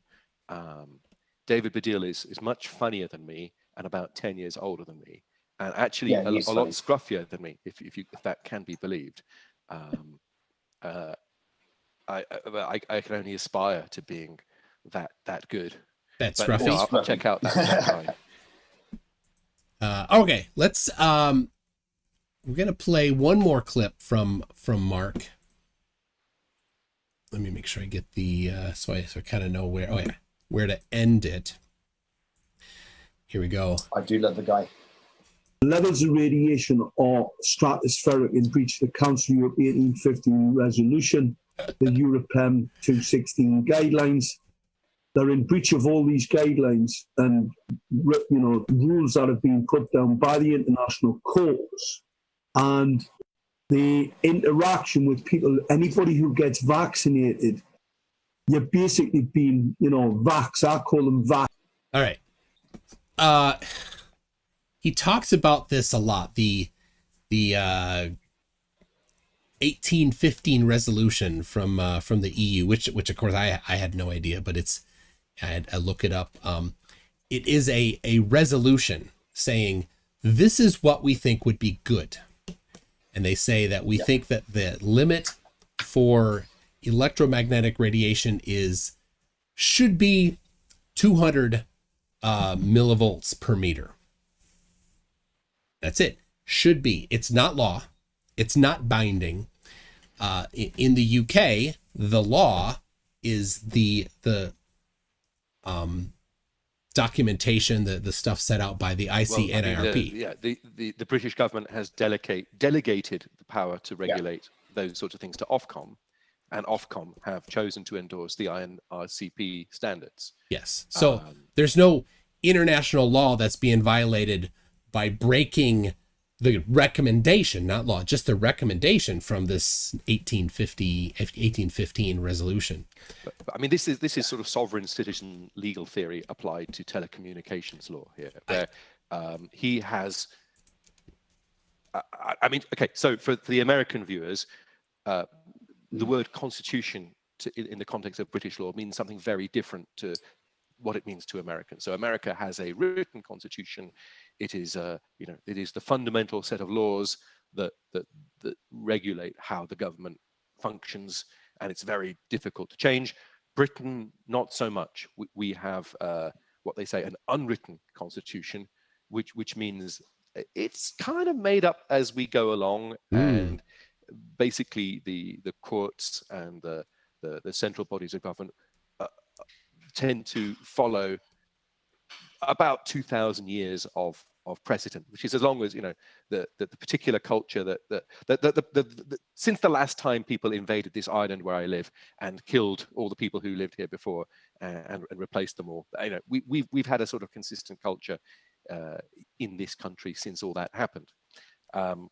David Baddiel is much funnier than me and about 10 years older than me, and actually a lot scruffier than me, if that can be believed. I can only aspire to being that good. That's but scruffy. I'll check out that guy. Okay, let's we're gonna play one more clip from Mark. Let me make sure I get the so I kind of know where to end it. Here we go. I do love the guy. Levels of radiation are stratospheric in breach of the Council of Europe 1815 resolution, the Europem 216 guidelines. They're in breach of all these guidelines and rules that have been put down by the international courts, and the interaction with people. Anybody who gets vaccinated, you're basically being, vax. I call them vax. All right. He talks about this a lot. The 1815 resolution from the EU, which of course I had no idea, but I look it up. It is a resolution saying this is what we think would be good, and they say that we think that the limit for electromagnetic radiation should be 200 millivolts per meter. That's it. Should be. It's not law. It's not binding. In the UK, the law is the documentation, the stuff set out by the ICNIRP. The British government has delegated the power to regulate those sorts of things to Ofcom, and Ofcom have chosen to endorse the INRCP standards. Yes. So there's no international law that's being violated by breaking the recommendation, not law, just the recommendation from this 1815 resolution. But, I mean, this is sort of sovereign citizen legal theory applied to telecommunications law here, where he has. I mean, okay, so for the American viewers, the word constitution in the context of British law means something very different to what it means to Americans. So America has a written constitution. It is it is the fundamental set of laws that regulate how the government functions, and it's very difficult to change. Britain, not so much. We have what they say an unwritten constitution, which means it's kind of made up as we go along, and basically the courts and the central bodies of government tend to follow about 2,000 years of precedent, which is as long as the particular culture that since the last time people invaded this island where I live and killed all the people who lived here before and replaced them all. We've had a sort of consistent culture in this country since all that happened. And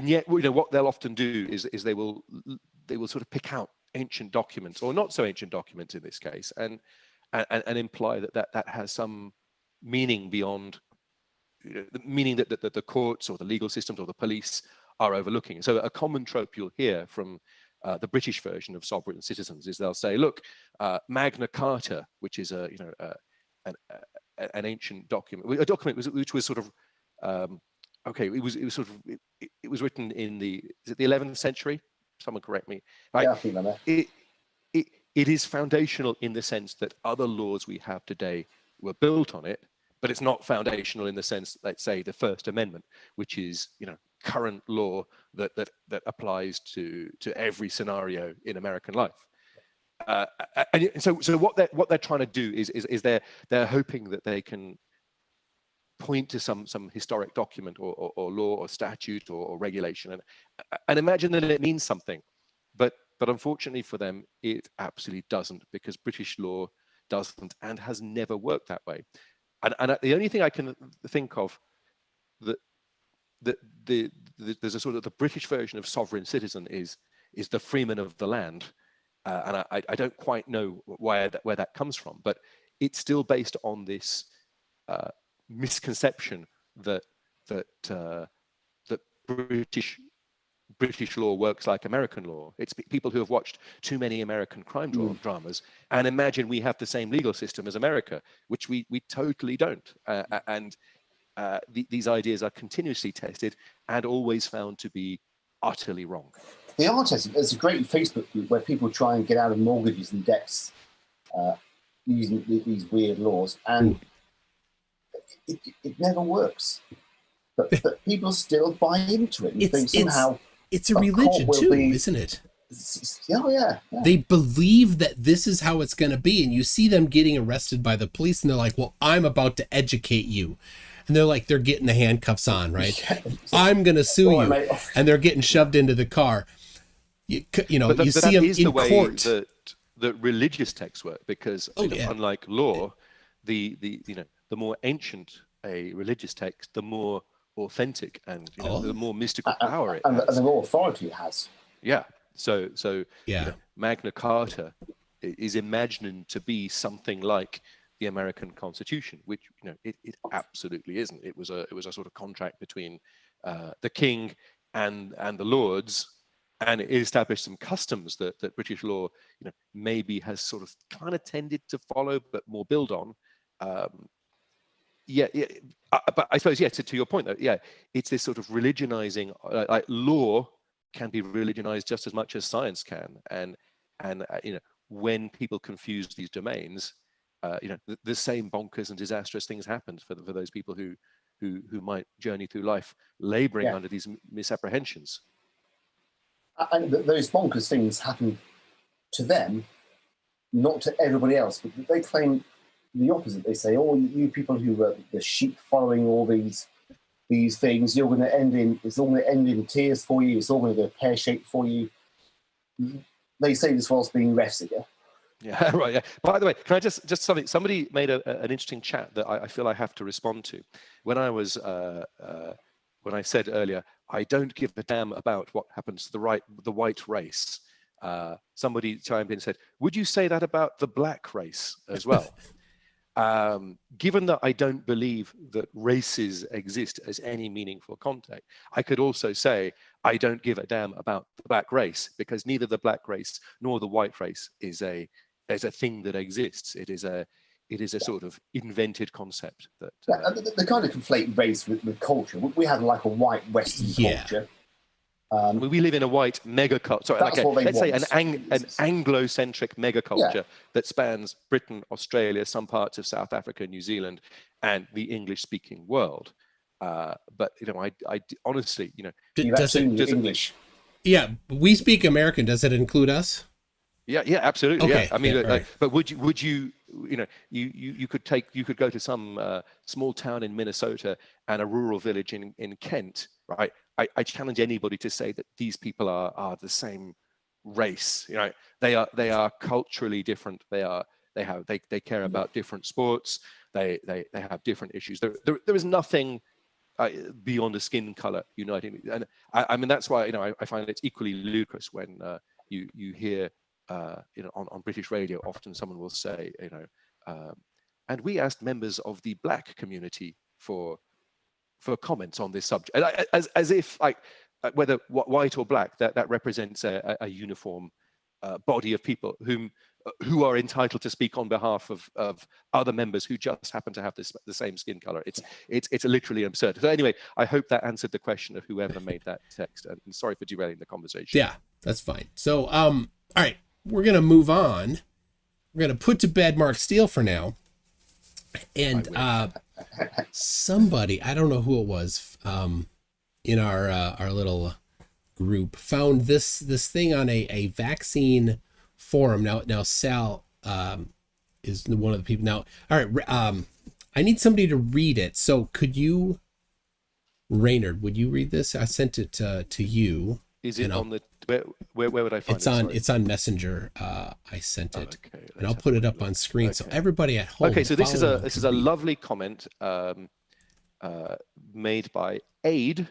yet, what they'll often do is they will sort of pick out ancient documents, or not so ancient documents in this case, and imply that has some meaning beyond the meaning that the courts or the legal systems or the police are overlooking. So a common trope you'll hear from the British version of sovereign citizens is they'll say, look, Magna Carta, which is an ancient document, a document which was sort of okay. It was sort of it was written in the 11th century. Someone correct me. Right? Yeah, I think that. It is foundational in the sense that other laws we have today were built on it, but it's not foundational in the sense, let's say, the First Amendment, which is current law that applies to every scenario in American life. And so what they're trying to do is they're hoping that they can point to some historic document or law or statute or regulation and imagine that it means something, but unfortunately for them it absolutely doesn't, because British law doesn't and has never worked that way. And the only thing I can think of that there's a sort of the British version of sovereign citizen is the freeman of the land, and I don't quite know where that comes from, but it's still based on this misconception that British law works like American law. It's people who have watched too many American crime dramas and imagine we have the same legal system as America, which we totally don't. These ideas are continuously tested and always found to be utterly wrong. They are tested. There's a great Facebook group where people try and get out of mortgages and debts using these weird laws, and it never works. But people still buy into it and think somehow it's a religion too, isn't it? Yeah. They believe that this is how it's going to be, and you see them getting arrested by the police, and they're like, "Well, I'm about to educate you," and they're getting the handcuffs on, right? I'm going to sue you, and they're getting shoved into the car. You see them in court. That religious texts work, because unlike law, the more ancient a religious text, the more authentic and the more mystical power it has. And the more authority it has. Yeah. So Magna Carta is imagined to be something like the American Constitution, which it absolutely isn't. It was a sort of contract between the king and the lords, and it established some customs that British law maybe has sort of kind of tended to follow but more build on. But I suppose to your point though, it's this sort of religionizing. Like law can be religionized just as much as science can, and when people confuse these domains, the same bonkers and disastrous things happen for those people who might journey through life laboring under these misapprehensions. And those bonkers things happen to them, not to everybody else. But they claim the opposite. They say, "Oh, you people who are the sheep following all these things, it's all going to end in tears for you. It's all going to go pear-shaped for you." They say this whilst being refs again. Yeah, right. Yeah. By the way, can I just something? Somebody made an interesting chat that I feel I have to respond to. When I was when I said earlier, I don't give a damn about what happens to the white race. Somebody chimed in and said, "Would you say that about the black race as well?" Given that I don't believe that races exist as any meaningful concept, I could also say I don't give a damn about the black race, because neither the black race nor the white race is a thing that exists. It is a sort of invented concept that they kind of conflate race with culture. We have like a white Western culture. We live in a white megaculture. Sorry, let's say an Anglo-centric megaculture that spans Britain, Australia, some parts of South Africa, New Zealand, and the English-speaking world. But I honestly, does it English? Yeah, we speak American. Does it include us? Yeah, absolutely. Okay, I mean, right. But would you you could go to some small town in Minnesota and a rural village in Kent, right? I challenge anybody to say that these people are the same race. They are culturally different. They care about different sports. They have different issues. There is nothing beyond the skin color uniting. And I mean, that's why I find it's equally ludicrous when you hear on British radio, often someone will say, and we asked members of the black community for comments on this subject, as if like whether white or black, that represents a uniform body of people whom who are entitled to speak on behalf of other members who just happen to have the same skin color. It's literally absurd. So anyway, I hope that answered the question of whoever made that text. And sorry for derailing the conversation. Yeah, that's fine. So, all right, we're going to move on. We're going to put to bed Mark Steele for now. And somebody, I don't know who it was, in our little group found this thing on a vaccine forum. Now Sal is one of the people. Now, all right, I need somebody to read it. So could you, Raynard, would you read this? I sent it to you. Is it on the where would I find it? It's on Messenger. I sent it, okay, and I'll put it up on screen so everybody at home. Okay, so this is a lovely comment made by Aid.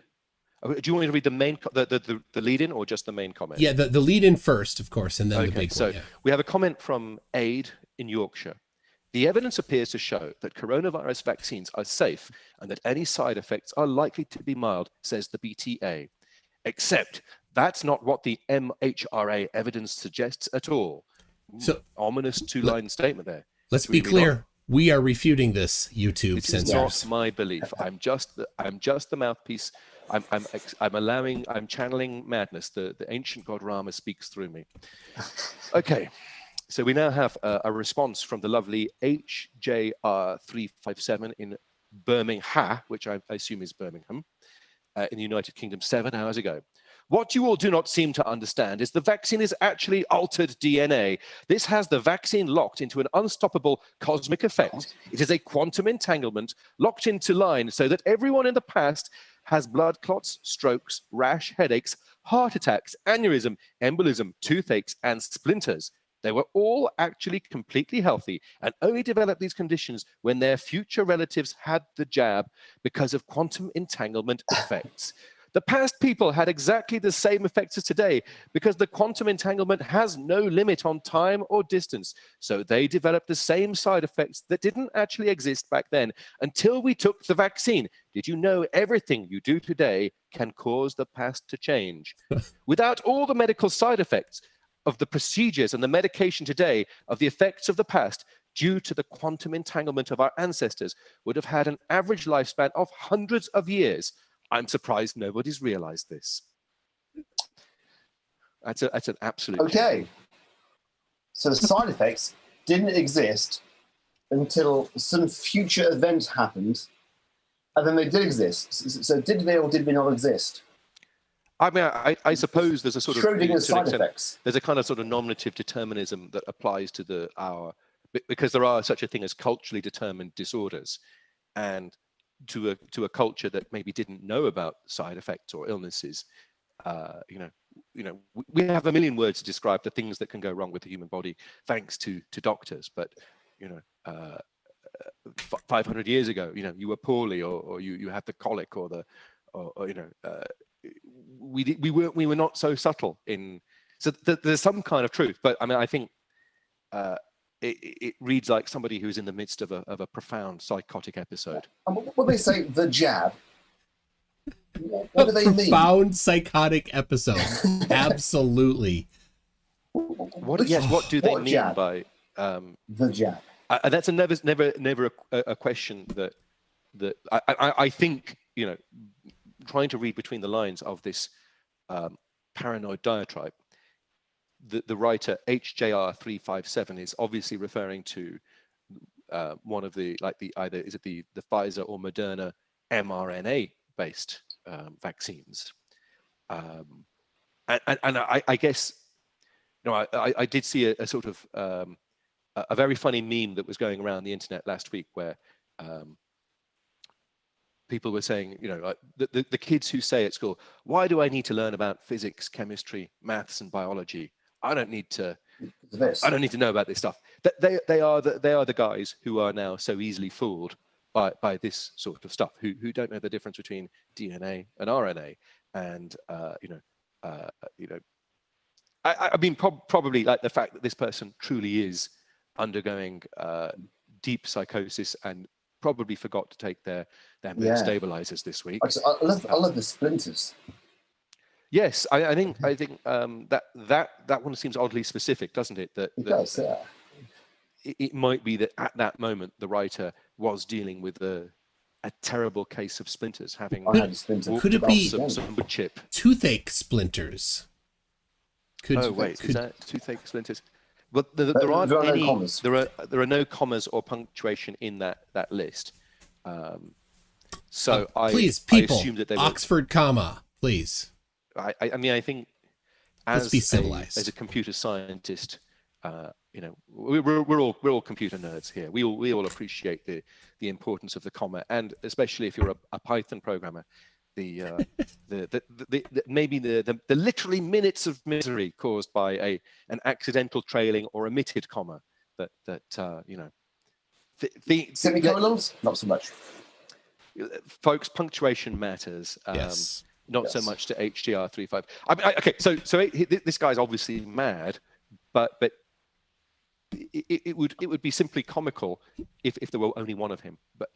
Do you want me to read the main the lead in or just the main comment? Yeah, the lead in first, of course, and then the big so one. Yeah. We have a comment from Aid in Yorkshire. The evidence appears to show that coronavirus vaccines are safe and that any side effects are likely to be mild, says the BTA. Except that's not what the MHRA evidence suggests at all. So ominous two-line statement there. Let's be clear. We are refuting this YouTube censors. This is not my belief. I'm just the mouthpiece. I'm channeling madness. The ancient god Rama speaks through me. Okay. So we now have a response from the lovely HJR357 in Birmingham, which I assume is Birmingham, in the United Kingdom 7 hours ago. What you all do not seem to understand is the vaccine is actually altered DNA. This has the vaccine locked into an unstoppable cosmic effect. It is a quantum entanglement locked into line so that everyone in the past has blood clots, strokes, rash, headaches, heart attacks, aneurysm, embolism, toothaches, and splinters. They were all actually completely healthy and only developed these conditions when their future relatives had the jab because of quantum entanglement effects. The past people had exactly the same effects as today because the quantum entanglement has no limit on time or distance. So they developed the same side effects that didn't actually exist back then until we took the vaccine. Did you know everything you do today can cause the past to change? Without all the medical side effects of the procedures and the medication today, of the effects of the past, due to the quantum entanglement of our ancestors, would have had an average lifespan of hundreds of years. I'm surprised nobody's realized this. That's an absolute. Okay. So the side effects didn't exist until some future event happened, and then they did exist. So did they or did they not exist? I mean, I suppose there's a sort of Schrodinger's side effects. There's a kind of sort of nominative determinism that applies to because there are such a thing as culturally determined disorders, and to a culture that maybe didn't know about side effects or illnesses, we have a million words to describe the things that can go wrong with the human body, thanks to doctors. But 500 years ago, you were poorly, or you had the colic, we were not so subtle in. So there's some kind of truth, but I mean, I think it reads like somebody who's in the midst of a profound psychotic episode. When they say the jab, what do they mean? Profound psychotic episode. Absolutely. What do they mean jab? By the jab? That's never a question that I think, trying to read between the lines of this paranoid diatribe. The writer HJR357 is obviously referring to one of the either is it the Pfizer or Moderna mRNA based vaccines, and I guess I did see a sort of a very funny meme that was going around the internet last week where people were saying, the kids who say at school, why do I need to learn about physics, chemistry, maths, and biology? I don't need to know about this stuff. They are the guys who are now so easily fooled by this sort of stuff, who don't know the difference between DNA and RNA, and I mean probably like the fact that this person truly is undergoing deep psychosis and probably forgot to take their mood stabilizers this week. I love the splinters. Yes, I think that one seems oddly specific, doesn't it? It does, yeah. It might be that at that moment the writer was dealing with a terrible case of splinters, having I had a splinter. walked Could it across be- some wood chip. Toothache splinters. Oh wait, is that toothache splinters? Well, there aren't there are no any. commas. There are no commas or punctuation in that list. So Please, I people, assumed that they were. Oxford comma, please. I mean, I think Let's as be civilized. as a computer scientist, you know, we're all computer nerds here. We all appreciate the importance of the comma, and especially if you're a Python programmer, the maybe the literally minutes of misery caused by an accidental trailing or omitted comma that you know. Semicolons? Not so much. Folks, punctuation matters. Yes. Not so Yes. much to HDR35. I mean, okay, so this guy's obviously mad, but it would be simply comical if there were only one of him. But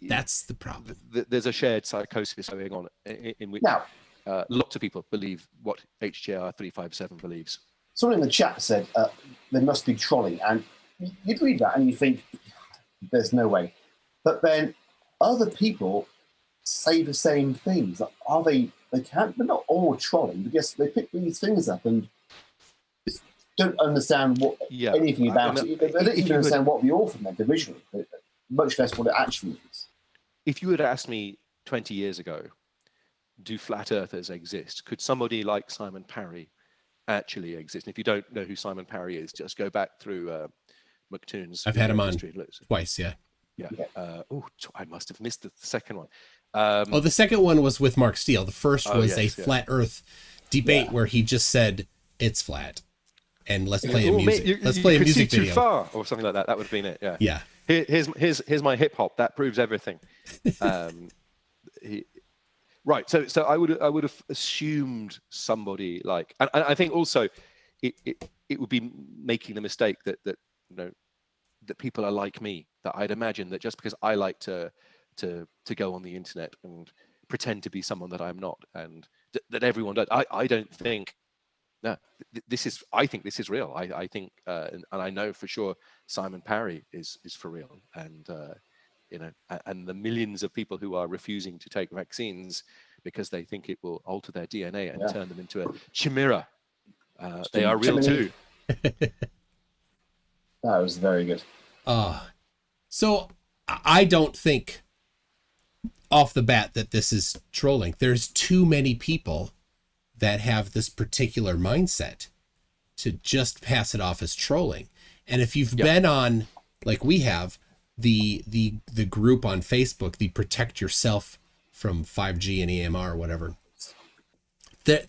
That's the problem. there's a shared psychosis going on in which Now, lots of people believe what HDR357 believes. someone in the chat said there must be trolling, and you'd read that and you think there's no way. But then other people say the same things. Like, are they can't, they're not all trolling, but yes, they pick these things up and don't understand what anything about it. They don't even understand what the author meant originally, much less what it actually means. If you had asked me 20 years ago, do flat earthers exist? Could somebody like Simon Parry actually exist? And if you don't know who Simon Parry is, just go back through McToon's. I've had him on history. twice, yeah. Yeah. I must have missed the second one. The second one was with Mark Steele. The first was a flat Earth debate where he just said it's flat, and let's play a music. Let's play a music see video. Too far or something like that. That would have been it. Yeah. Yeah. Here's my hip hop. That proves everything. Right. So I would have assumed somebody like, and I think also it would be making the mistake that you know that people are like me. That I'd imagine that just because I like to go on the internet and pretend to be someone that I'm not, and that everyone does. I don't think. No, I think this is real. I think, and I know for sure Simon Parry is for real, and you know, and the millions of people who are refusing to take vaccines because they think it will alter their DNA and turn them into a chimera. They are real too. That was very good. So I don't think off the bat that this is trolling. There's too many people that have this particular mindset to just pass it off as trolling. And if you've been on, like we have, the group on Facebook, the Protect Yourself from 5G and EMR or whatever, that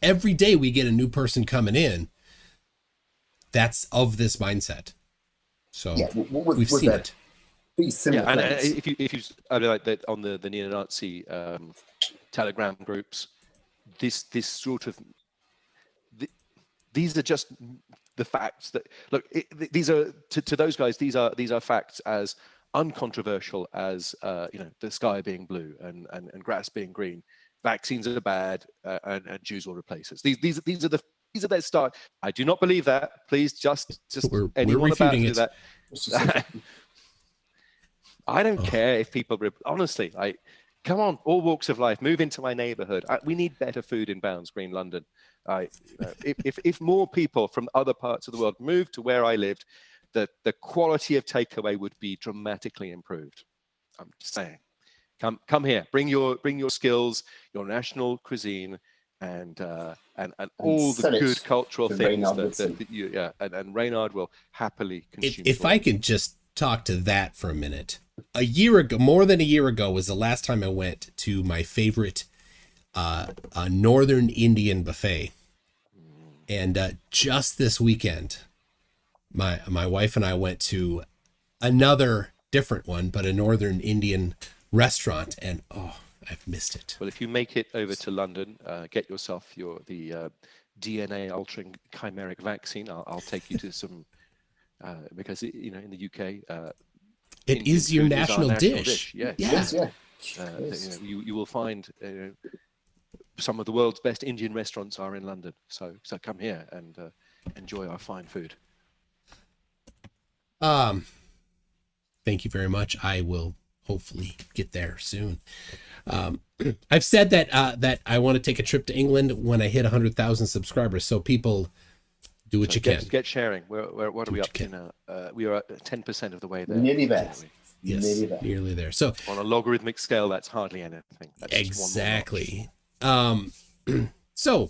every day we get a new person coming in that's of this mindset. So we've seen it. And if you I mean, like that on the neo-Nazi Telegram groups, this sort of these are just the facts that look. These are to those guys. These are facts as uncontroversial as you know, the sky being blue and grass being green. Vaccines are bad and Jews will replace us. These are their start. I do not believe that. Please just we're anyone about to refuting do it. that. I don't care if people honestly, like, come on, all walks of life, move into my neighborhood. We need better food in Bounds Green, London. If more people from other parts of the world moved to where I lived, the quality of takeaway would be dramatically improved. I'm just saying, come here, bring your skills, your national cuisine, and all the good cultural things that you and Reynard will happily consume. If I can just talk to that for a minute. A year ago, more than a year ago, was the last time I went to my favorite Northern Indian buffet. And just this weekend, my wife and I went to another different one, but a Northern Indian restaurant, and I've missed it. Well, if you make it over to London, get yourself the DNA altering chimeric vaccine. I'll take you to some because you know, in the UK. It is your national dish. Yes. Yes, yeah. You will find some of the world's best Indian restaurants are in London. So come here and enjoy our fine food. Thank you very much. I will hopefully get there soon. I've said that I want to take a trip to England when I hit 100,000 subscribers. So people do what you can. Get sharing. What are we up to now? We are at 10% of the way there. Nearly there. Yes, nearly there. So on a logarithmic scale, that's hardly anything. That's exactly. So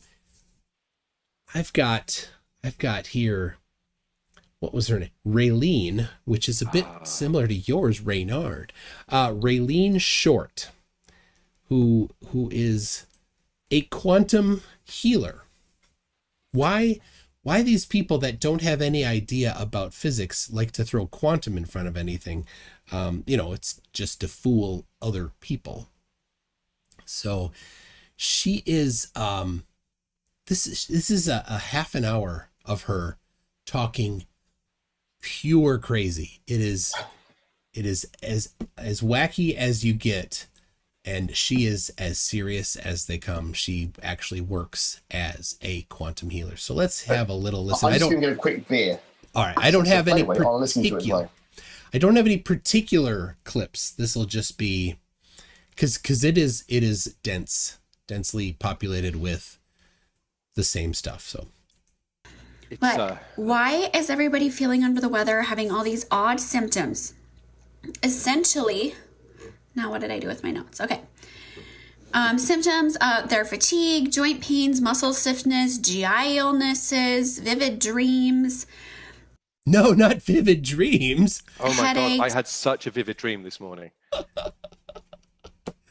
I've got here, what was her name? Raylene, which is a bit similar to yours, Reynard. Raylene Short, who is a quantum healer. Why these people that don't have any idea about physics like to throw quantum in front of anything? It's just to fool other people. So she is, this is a half an hour of her talking pure crazy. It is as wacky as you get, and she is as serious as they come. She actually works as a quantum healer. So let's have a little listen. I'm just going to get a quick beer. All right. I don't have any I'll listen to it later. I don't have any particular clips. This will just be because it is densely populated with the same stuff. So but why is everybody feeling under the weather, having all these odd symptoms? Essentially, now what did I do with my notes? Okay. Symptoms, they're fatigue, joint pains, muscle stiffness, GI illnesses, vivid dreams. No, not vivid dreams. Oh my Headaches. God, I had such a vivid dream this morning.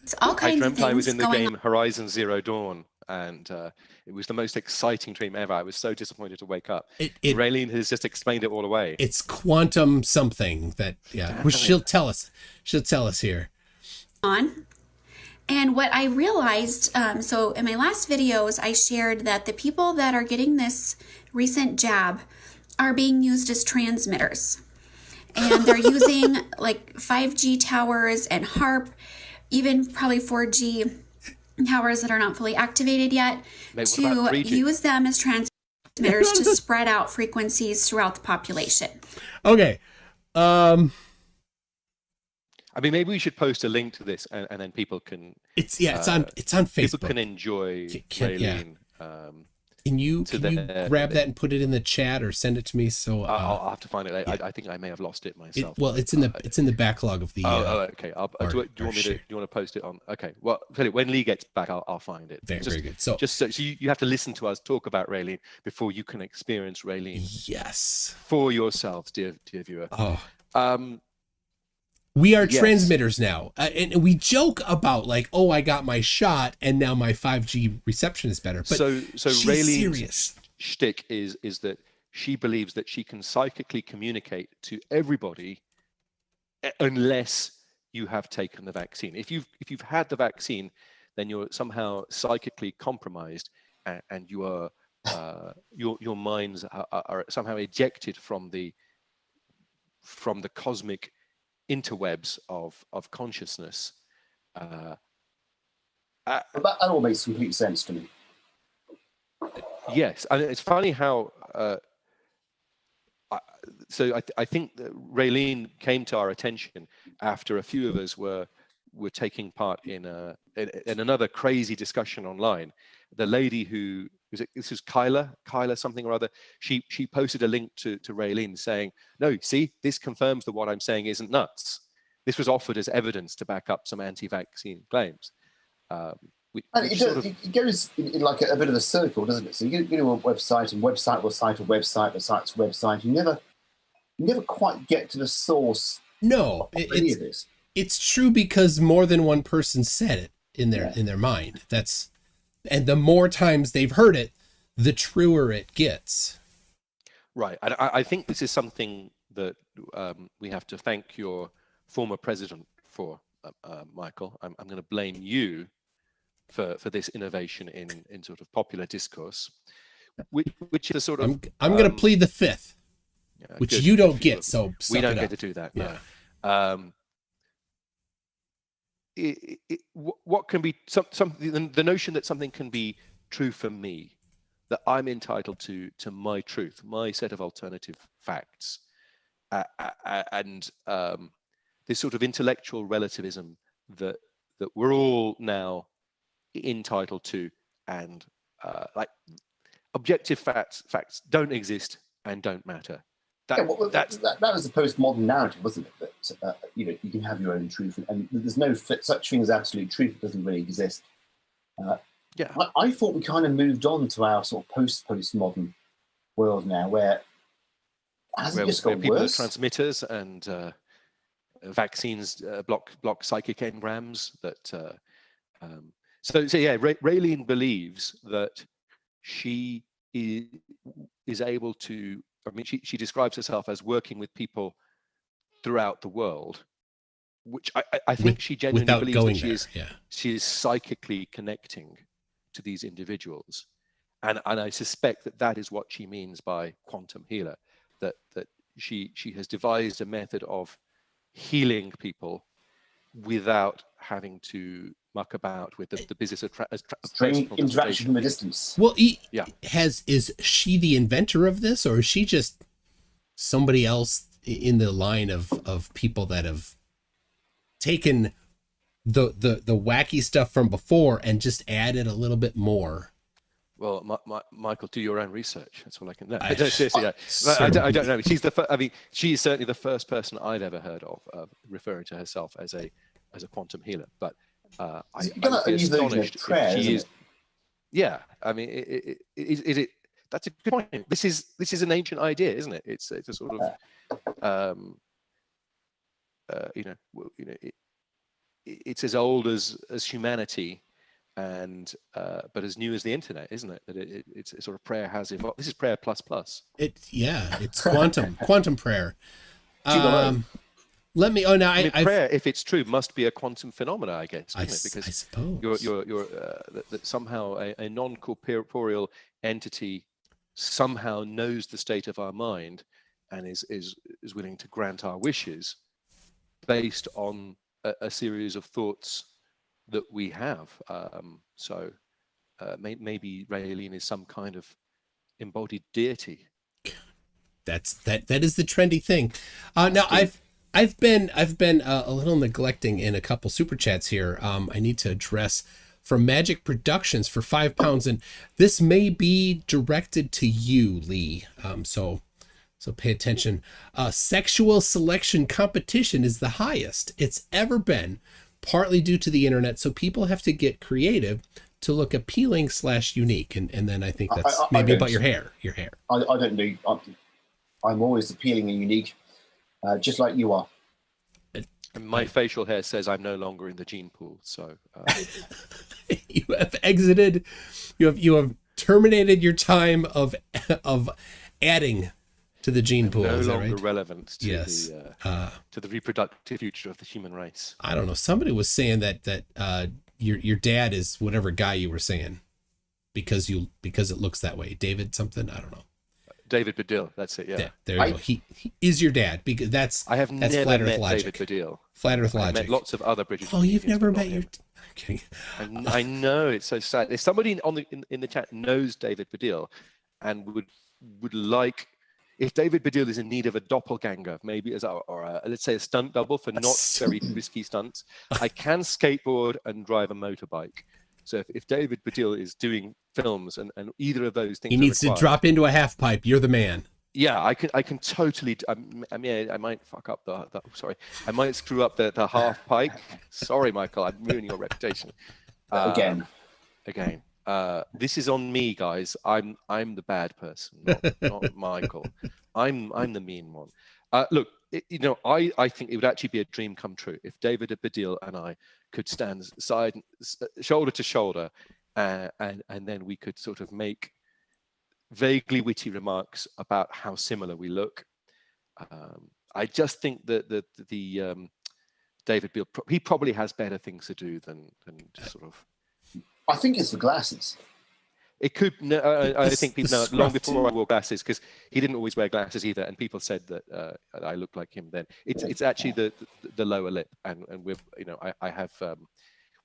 It's all kinds I of dreamt things I was in the going game Horizon Zero Dawn, and it was the most exciting dream ever. I was so disappointed to wake up. Raylene has just explained it all away. It's quantum something that, well, she'll tell us. She'll tell us here. on. And what I realized, so in my last videos, I shared that the people that are getting this recent jab are being used as transmitters. And they're using like 5G towers and HARP, even probably 4G towers that are not fully activated yet, to use them as transmitters to spread out frequencies throughout the population. Okay. I mean, maybe we should post a link to this, and then people can. It's on Facebook. People can enjoy Raylene. Can you grab that and put it in the chat or send it to me? So I'll have to find it later. Yeah. I think I may have lost it myself. It's in the backlog of the. Okay. Do you want to post it on? Okay. Well, when Lee gets back, I'll find it. Very good. So you have to listen to us talk about Raylene before you can experience Raylene. Yes. For yourself, dear viewer. Oh. We are transmitters now, and we joke about like, oh, I got my shot, and now my 5G reception is better. But so Raylene's serious. Shtick is that she believes that she can psychically communicate to everybody, unless you have taken the vaccine. If you've had the vaccine, then you're somehow psychically compromised, and you are your minds are somehow ejected from the cosmic interwebs of consciousness. That all makes complete sense to me. Yes, and it's funny how. I think that Raylene came to our attention after a few of us were taking part in another crazy discussion online. The lady who this is Kyla something or other. She posted a link to Raylene saying, "No, see, this confirms that what I'm saying isn't nuts." This was offered as evidence to back up some anti-vaccine claims. It goes in like a bit of a circle, doesn't it? So you go to a website, and website will cite a website, the site's website. You never quite get to the source. No, it's true because more than one person said it in their mind. And the more times they've heard it, the truer it gets. Right. I think this is something that we have to thank your former president for, Michael. I'm going to blame you for this innovation in sort of popular discourse, which is a sort of. I'm going to plead the fifth, which you don't get. So we don't get to do that. Yeah. No. what can be the notion that something can be true for me, that I'm entitled to my truth, my set of alternative facts, and this sort of intellectual relativism that we're all now entitled to, and like objective facts don't exist and don't matter. That was the postmodern narrative, wasn't it? That you can have your own truth, and there's no such thing as absolute truth. It doesn't really exist. Yeah, I thought we kind of moved on to our sort of postmodern world now, where hasn't it just got people worse? Are transmitters and vaccines block psychic engrams. That so yeah, Raylene believes that she is able to. I mean, she describes herself as working with people throughout the world, which I think she genuinely believes that she is psychically connecting to these individuals, and I suspect that is what she means by quantum healer. That she has devised a method of healing people without having to muck about with the business of interaction from a distance. Well, is she the inventor of this, or is she just somebody else in the line of people that have taken the wacky stuff from before and just added a little bit more? Well, Michael, do your own research. That's all I can know. Seriously, I don't know. She is certainly the first person I'd ever heard of referring to herself as a quantum healer. But I would be astonished if she is. Yeah, I mean, that's a good point. This is an ancient idea, isn't it? It's a sort of it's as old as humanity. And but as new as the internet, isn't it? That it's sort of prayer has evolved. This is prayer plus. It's quantum prayer. Let me. Prayer, if it's true, must be a quantum phenomena, I guess, isn't it? Because I suppose you're that somehow a non-corporeal entity somehow knows the state of our mind and is willing to grant our wishes based on a series of thoughts that we have. So maybe Raylene is some kind of embodied deity. That is the trendy thing. Now I've been a little neglecting in a couple super chats here. I need to address from Magic Productions for £5, and this may be directed to you, Lee. So pay attention. Sexual selection competition is the highest it's ever been, partly due to the internet. So people have to get creative to look appealing / unique. And then I think that's maybe about your hair. I don't do. I'm always appealing and unique, just like you are. And my facial hair says I'm no longer in the gene pool. So you have exited. You have terminated your time of adding to the gene pool. No is that longer right? relevant to the reproductive future of the human race. I don't know. Somebody was saying that your dad is whatever guy you were saying because it looks that way. David something, I don't know. David Baddiel, that's it. Yeah, there you go. He is your dad because that's never flat Earth met logic. David Baddiel. Flat Earth logic. I met lots of other British. Oh, you've never met your. Okay. I know, it's so sad. If somebody in the chat knows David Baddiel and would like, if David Baddiel is in need of a doppelganger, maybe let's say a stunt double for not very risky stunts, I can skateboard and drive a motorbike. So if David Baddiel is doing films and either of those things, he needs to drop into a half pipe. You're the man. Yeah, I can totally. I mean, I might fuck up I might screw up the half pipe. Sorry, Michael, I'm ruining your reputation. Again. This is on me, guys. I'm the bad person, not Michael. I'm the mean one. Look, I think it would actually be a dream come true if David Baddiel and I could stand shoulder to shoulder, and then we could sort of make vaguely witty remarks about how similar we look. I just think that the David Baddiel, he probably has better things to do than just sort of. I think it's the glasses. It could. No, I think people know it long scruff, before I wore glasses, because he didn't always wear glasses either, and people said that I looked like him then. It's actually the lower lip, and we're, you know, I have.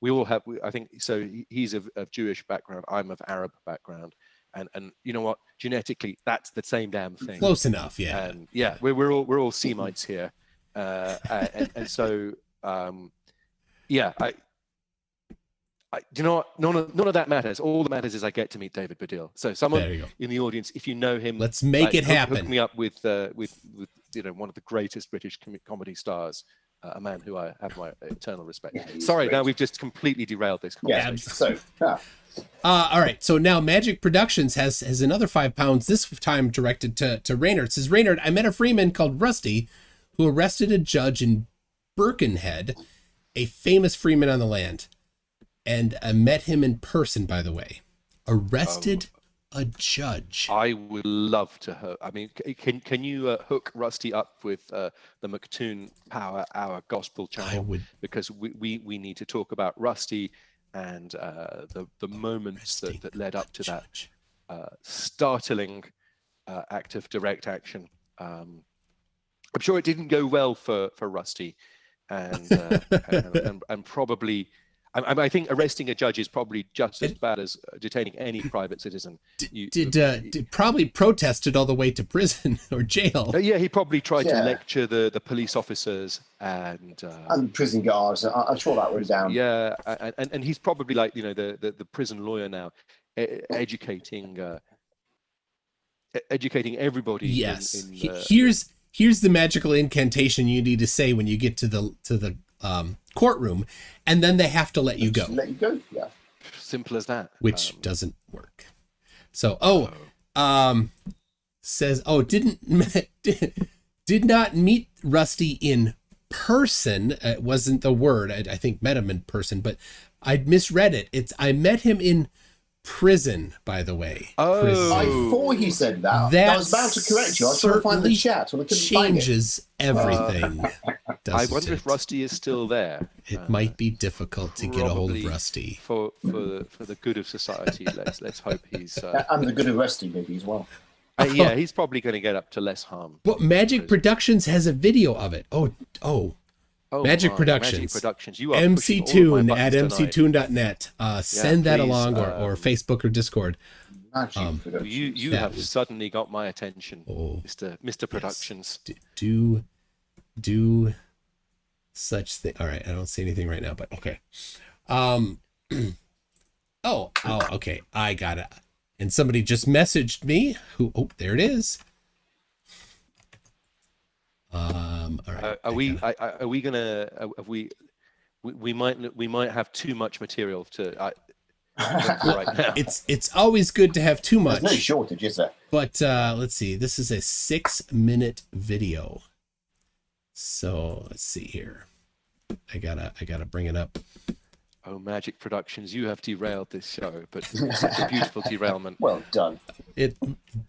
We all have. I think so. He's of Jewish background. I'm of Arab background, and you know what? Genetically, that's the same damn thing. Close enough, yeah. And yeah, we're all Semites here, and so yeah. Do you know what? None of that matters. All that matters is I get to meet David Baddiel. So someone in the audience, if you know him, let's make it happen. Hook me up with you know, one of the greatest British comedy stars, a man who I have my eternal respect. Yeah, Sorry, great. now we've just completely derailed this conversation. Yeah. So All right. So now Magic Productions has another £5, this time directed to Raynard. It says, Raynard, I met a Freeman called Rusty who arrested a judge in Birkenhead, a famous Freeman on the land. And I met him in person, by the way. Arrested a judge. I would love to hook. I mean, can you hook Rusty up with the McToon Power Hour Gospel channel? I would, because we need to talk about Rusty and the moments that led up to that startling act of direct action. I'm sure it didn't go well for Rusty, and probably. I think arresting a judge is probably just as bad as detaining any private citizen. Did probably protested all the way to prison or jail. Yeah, he probably tried to lecture the police officers and prison guards. I'm sure that was down. Yeah, and he's probably, like, you know, the prison lawyer now, educating everybody. Yes. In here's the magical incantation you need to say when you get to the courtroom, and then they have to let you go. Let you go, yeah. Simple as that. Which doesn't work. So, says, did not meet Rusty in person. It wasn't the word. I think met him in person, but I misread it. I met him in prison, by the way. Prison. I thought he said that. I was about to correct you. I was trying to find the chat, and I couldn't find it. Changes everything. I wonder if Rusty is still there. It might be difficult to get a hold of Rusty. For the good of society, let's hope he's and the good of Rusty maybe as well. Yeah, he's probably going to get up to less harm. But Magic Productions has a video of it. Magic Productions. You are MC-Tune at mctune.net. Send that please, along, or Facebook or Discord. You have suddenly got my attention, Mr. Productions. Yes. Do such thing. All right, I don't see anything right now, but okay. Okay, I got it. And somebody just messaged me. There it is. All right. Are we gonna? We might have too much material to. Right now. It's always good to have too much. There's no shortage, is there? But let's see. This is a 6-minute video. So let's see here. I gotta bring it up. Oh, Magic Productions, you have derailed this show, but such a beautiful derailment. Well done. It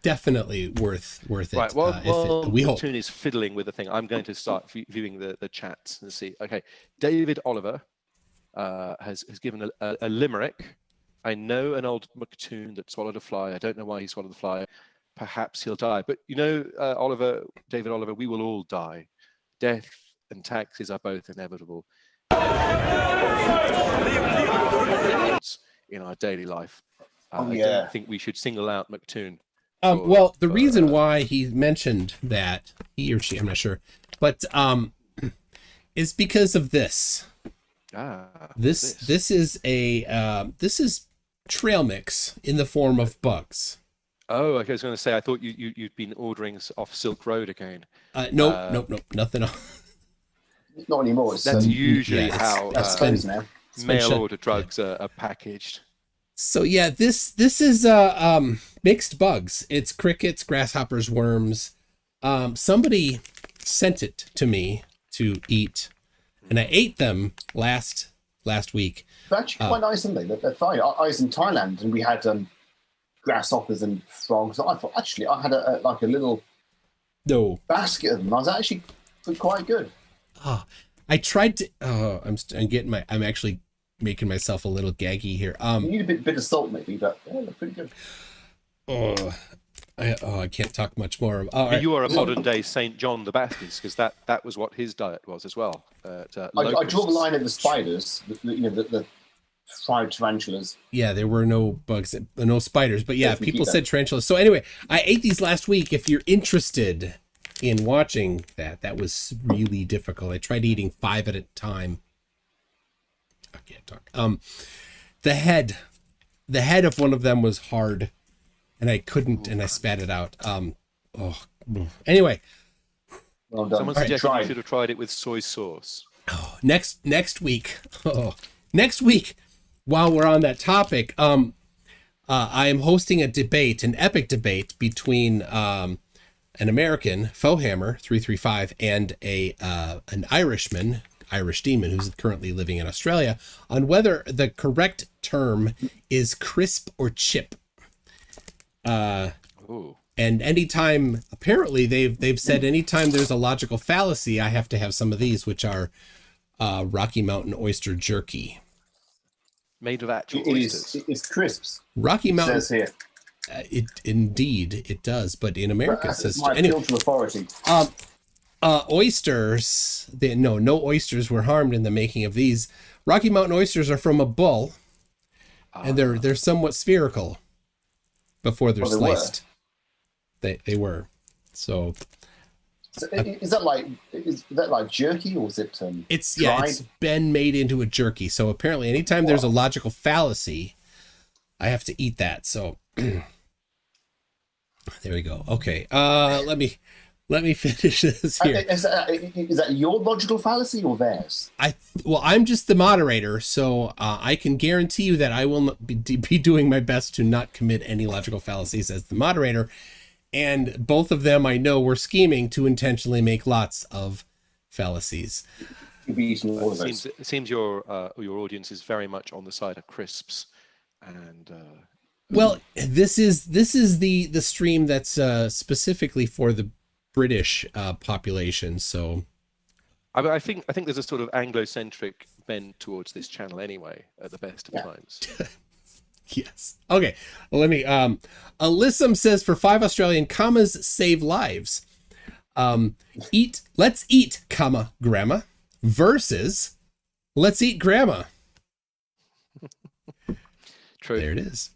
definitely worth it. Right. Well, we hope. Tune is fiddling with the thing. I'm going to start viewing the chats and see. Okay, David Oliver has given a limerick. I know an old McToon that swallowed a fly. I don't know why he swallowed the fly. Perhaps he'll die. But you know, David Oliver, we will all die. Death and taxes are both inevitable in our daily life. I don't think we should single out McToon. Well, the reason why he mentioned that, he or she, I'm not sure, but is because of this. This is trail mix in the form of bugs. Oh, okay, I was going to say, I thought you'd been ordering off Silk Road again. Nope, nothing else. Not anymore. That's usually how mail shut. order drugs are packaged. So yeah, this is mixed bugs. It's crickets, grasshoppers, worms. Somebody sent it to me to eat, and I ate them last week. They're actually quite nice, aren't they? They're fine. I was in Thailand and we had grasshoppers and frogs. I thought actually I had a little basket of them. I was actually quite good. I tried to. I'm actually making myself a little gaggy here. You need a bit of salt, maybe, but yeah, they're pretty good. I can't talk much more. All right. You are a modern day Saint John the Baptist, because that was what his diet was as well. I draw the line at the spiders, the fried tarantulas. Yeah, there were no bugs, no spiders, but yeah, people said tarantulas. So anyway, I ate these last week. If you're interested in watching that was really difficult. I tried eating 5 at a time. I can't talk. The head of one of them was hard, and I couldn't, and I spat it out. Anyway. Well done. Someone suggested you should have tried it with soy sauce. Next week. Next week, while we're on that topic, I am hosting a debate, an epic debate between an American, Fohammer 335, and an Irishman, Irish Demon, who's currently living in Australia, on whether the correct term is crisp or chip. And anytime, apparently they've said anytime there's a logical fallacy, I have to have some of these, which are Rocky Mountain oyster jerky. Made of actual oysters. It's crisps. Rocky Mountain. It says here. It does, but in America it says my appeal to authority. Oysters. No oysters were harmed in the making of these. Rocky Mountain oysters are from a bull, and they're somewhat spherical before they're sliced. They were. So is that like jerky, or is it? It's been made into a jerky. So apparently, anytime there's a logical fallacy, I have to eat that. So there we go. Okay. Let me finish this here. Is that your logical fallacy or theirs? I'm just the moderator, so I can guarantee you that I will not be doing my best to not commit any logical fallacies as the moderator. And both of them, I know, were scheming to intentionally make lots of fallacies. It seems your audience is very much on the side of crisps, and well, this is the stream that's specifically for the British population. So I think there's a sort of Anglo-centric bent towards this channel anyway, at the best of times. Yes. Okay. Well, let me. Alyssum says, for 5 Australian commas save lives. Let's eat, comma, grandma, versus let's eat grandma. True. There it is.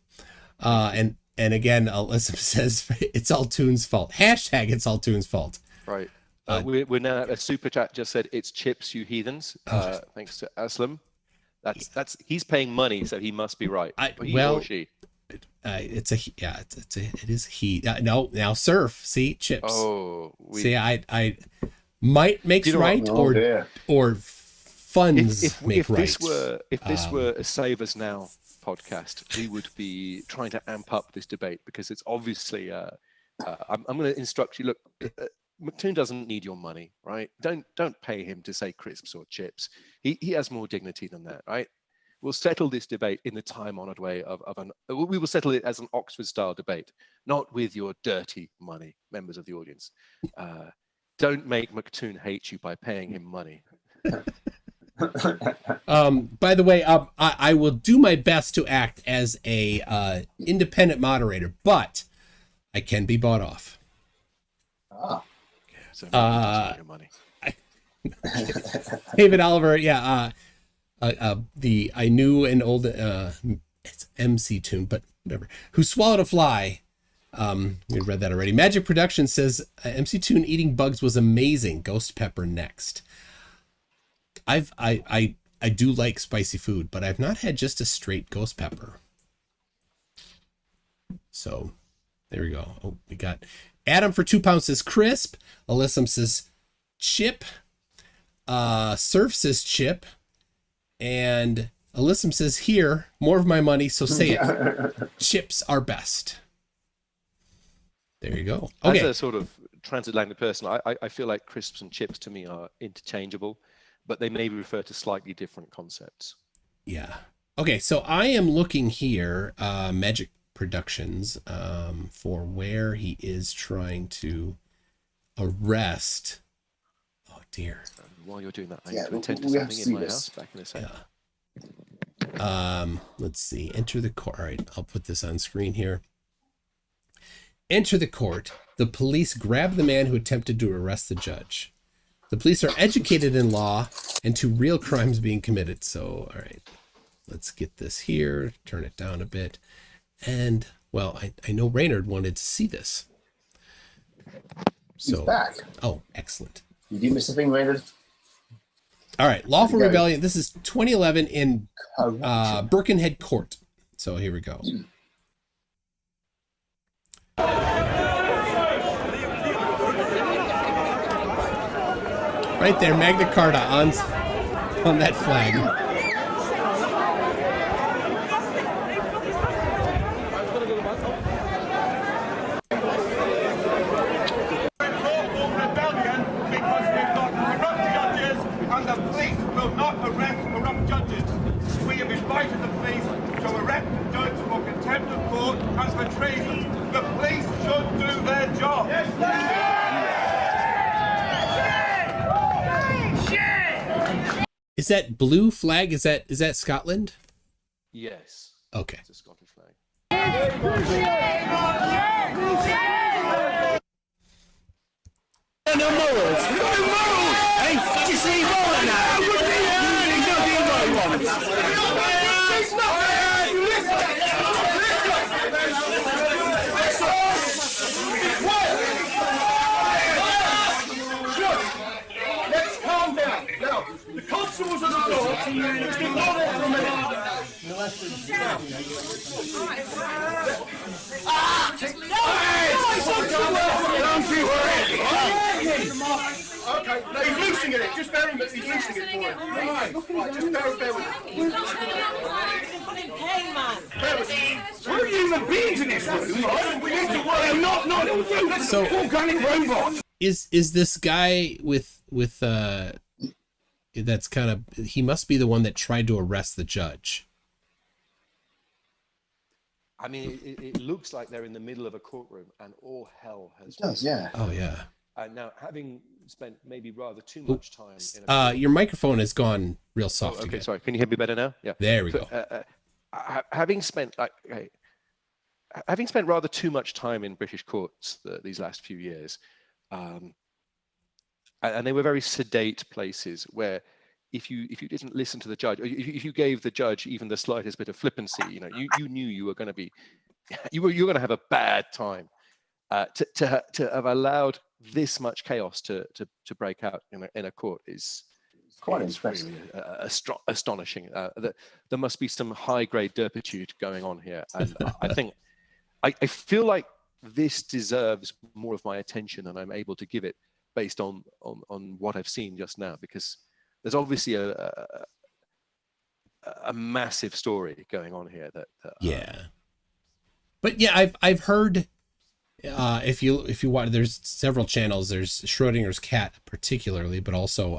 And again, Alyssum says it's all Toon's fault. Hashtag it's all Toon's fault. Right. We're now a super chat just said it's chips, you heathens. Thanks to Aslam. That's he's paying money, so he must be right. Or she. It is he. No, now surf. See, chips. See, I might makes right, or funds make right. If this were a Save Us Now podcast, we would be trying to amp up this debate, because it's obviously. I'm going to instruct you. Look, McToon doesn't need your money, right? Don't pay him to say crisps or chips. He has more dignity than that, right? We'll settle this debate in the time-honored way we will settle it as an Oxford-style debate, not with your dirty money, members of the audience. Don't make McToon hate you by paying him money. By the way, I will do my best to act as a independent moderator, but I can be bought off. So your money. David Oliver, yeah. I knew an old it's MC Tune, but whatever. Who swallowed a fly? We read that already. Magic Production says MC Tune eating bugs was amazing. Ghost pepper next. I do like spicy food, but I've not had just a straight ghost pepper. So there we go. Oh, we got Adam for 2 pounds says crisp. Alyssum says chip. Surf says chip. And Alyssum says here, more of my money, so say it. Chips are best. There you go. Okay. As a sort of transatlantic person, I feel like crisps and chips to me are interchangeable, but they may refer to slightly different concepts. Yeah. Okay, so I am looking here, Magic Productions, for where he is trying to arrest. Oh dear. While you're doing that, I need to attend to something in my house back in a second. Let's see. Enter the court. All right, I'll put this on screen here. Enter the court. The police grab the man who attempted to arrest the judge. The police are educated in law and to real crimes being committed. So, all right, let's get this here, turn it down a bit. And, well, I know Reynard wanted to see this. So, He's back. Oh, excellent. You didn't miss a thing, Reynard. All right, Lawful Rebellion. This is 2011 in Birkenhead Court. So here we go. Right there, Magna Carta on that flag. Rebellion because we've got corrupt judges and the police will not arrest corrupt judges. We have invited the police to arrest the judge for contempt of court and for treason. The police should do their job. Is that blue flag? Is that Scotland? Yes. Okay. It's a Scottish flag. No morals! No morals! Hey, you see moral now? Let's calm down. Now, the constables of the law, just ignore that for a minute. Don't you worry. Okay, no, he's loosening it. Just bear him, but he's loosening it for him. Right, just bear with him. Bear with him. We're human beings in this room, right? We need to worry. Not So- organic robots. Is this guy with that's kind of, he must be the one that tried to arrest the judge. I mean, it looks like they're in the middle of a courtroom and all hell has. It does, yeah. Oh yeah. And now, having spent maybe rather too much time in a Your microphone has gone real soft. okay, again. sorry. Can you hear me better now? Yeah. There we go. Having spent having spent rather too much time in British courts these last few years, and they were very sedate places where if you didn't listen to the judge, or if you gave the judge even the slightest bit of flippancy, you knew you were going to be you were going to have a bad time. To have allowed this much chaos to break out in a court is Quite is impressive. really astonishing. There must be some high-grade turpitude going on here, and I feel like this deserves more of my attention than I'm able to give it based on what I've seen just now, because there's obviously a massive story going on here that Yeah. But yeah, I've heard if you watch, there's several channels. There's Schrodinger's cat particularly, but also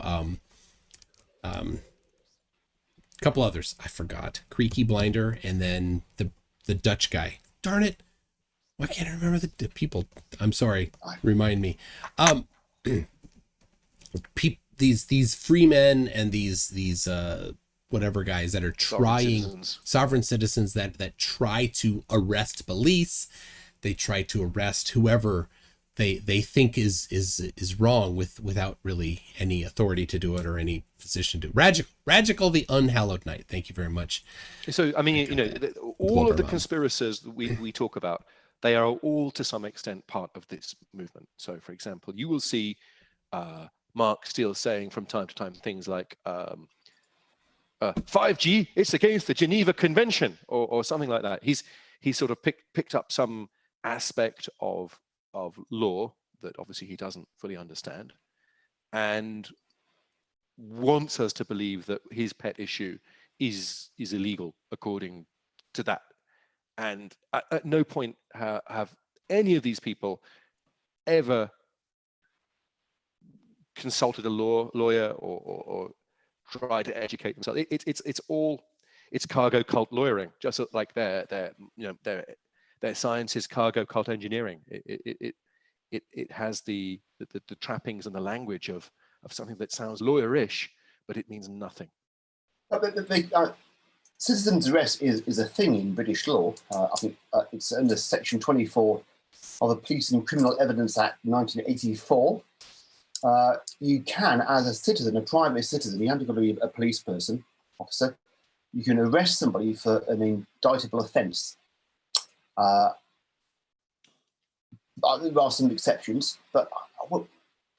a couple others. I forgot. Creaky Blinder, and then the Dutch guy. Darn it. Why can't I remember the people? I'm sorry. Remind me. These Freeman and these whatever guys that are trying, sovereign citizens that try to arrest police. They try to arrest whoever they think is wrong without really any authority to do it or any position to. Radical, the unhallowed knight. Thank you very much. So I mean, all of the conspiracies that we talk about, they are all to some extent part of this movement. So, for example, you will see Mark Steele saying from time to time things like 5G, it's against the Geneva Convention, or something like that. He's sort of picked up some aspect of law that obviously he doesn't fully understand, and wants us to believe that his pet issue is illegal according to that. And at no point have any of these people ever consulted a lawyer or tried to educate themselves. It's cargo cult lawyering, just like their science is cargo cult engineering. It has the trappings and the language of something that sounds lawyerish, but it means nothing. citizen's arrest is a thing in British law. I think it's under Section 24 of the Police and Criminal Evidence Act 1984. You can, as a citizen, a private citizen, you haven't got to be a police person, officer, you can arrest somebody for an indictable offence. There are some exceptions, but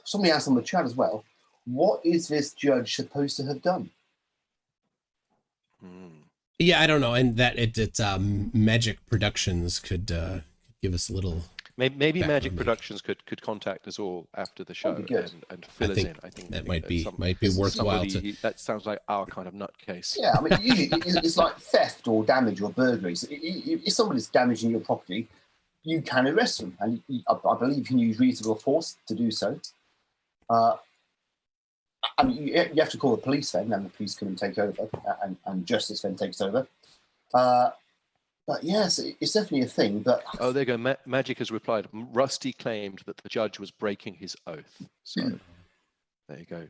somebody asked on the chat as well, what is this judge supposed to have done? Yeah, I don't know, and that it's Magic Productions could give us a little. Maybe Magic Productions could contact us all after the show and fill us in. I think that might be worthwhile. That sounds like our kind of nutcase. Yeah, I mean, usually it's like theft or damage or burglary. So if somebody's damaging your property, you can arrest them, and I believe you can use reasonable force to do so. I mean, you have to call the police then, and the police come and take over, and justice then takes over. But yes, it's definitely a thing. But there you go. Magic has replied. Rusty claimed that the judge was breaking his oath. So there you go.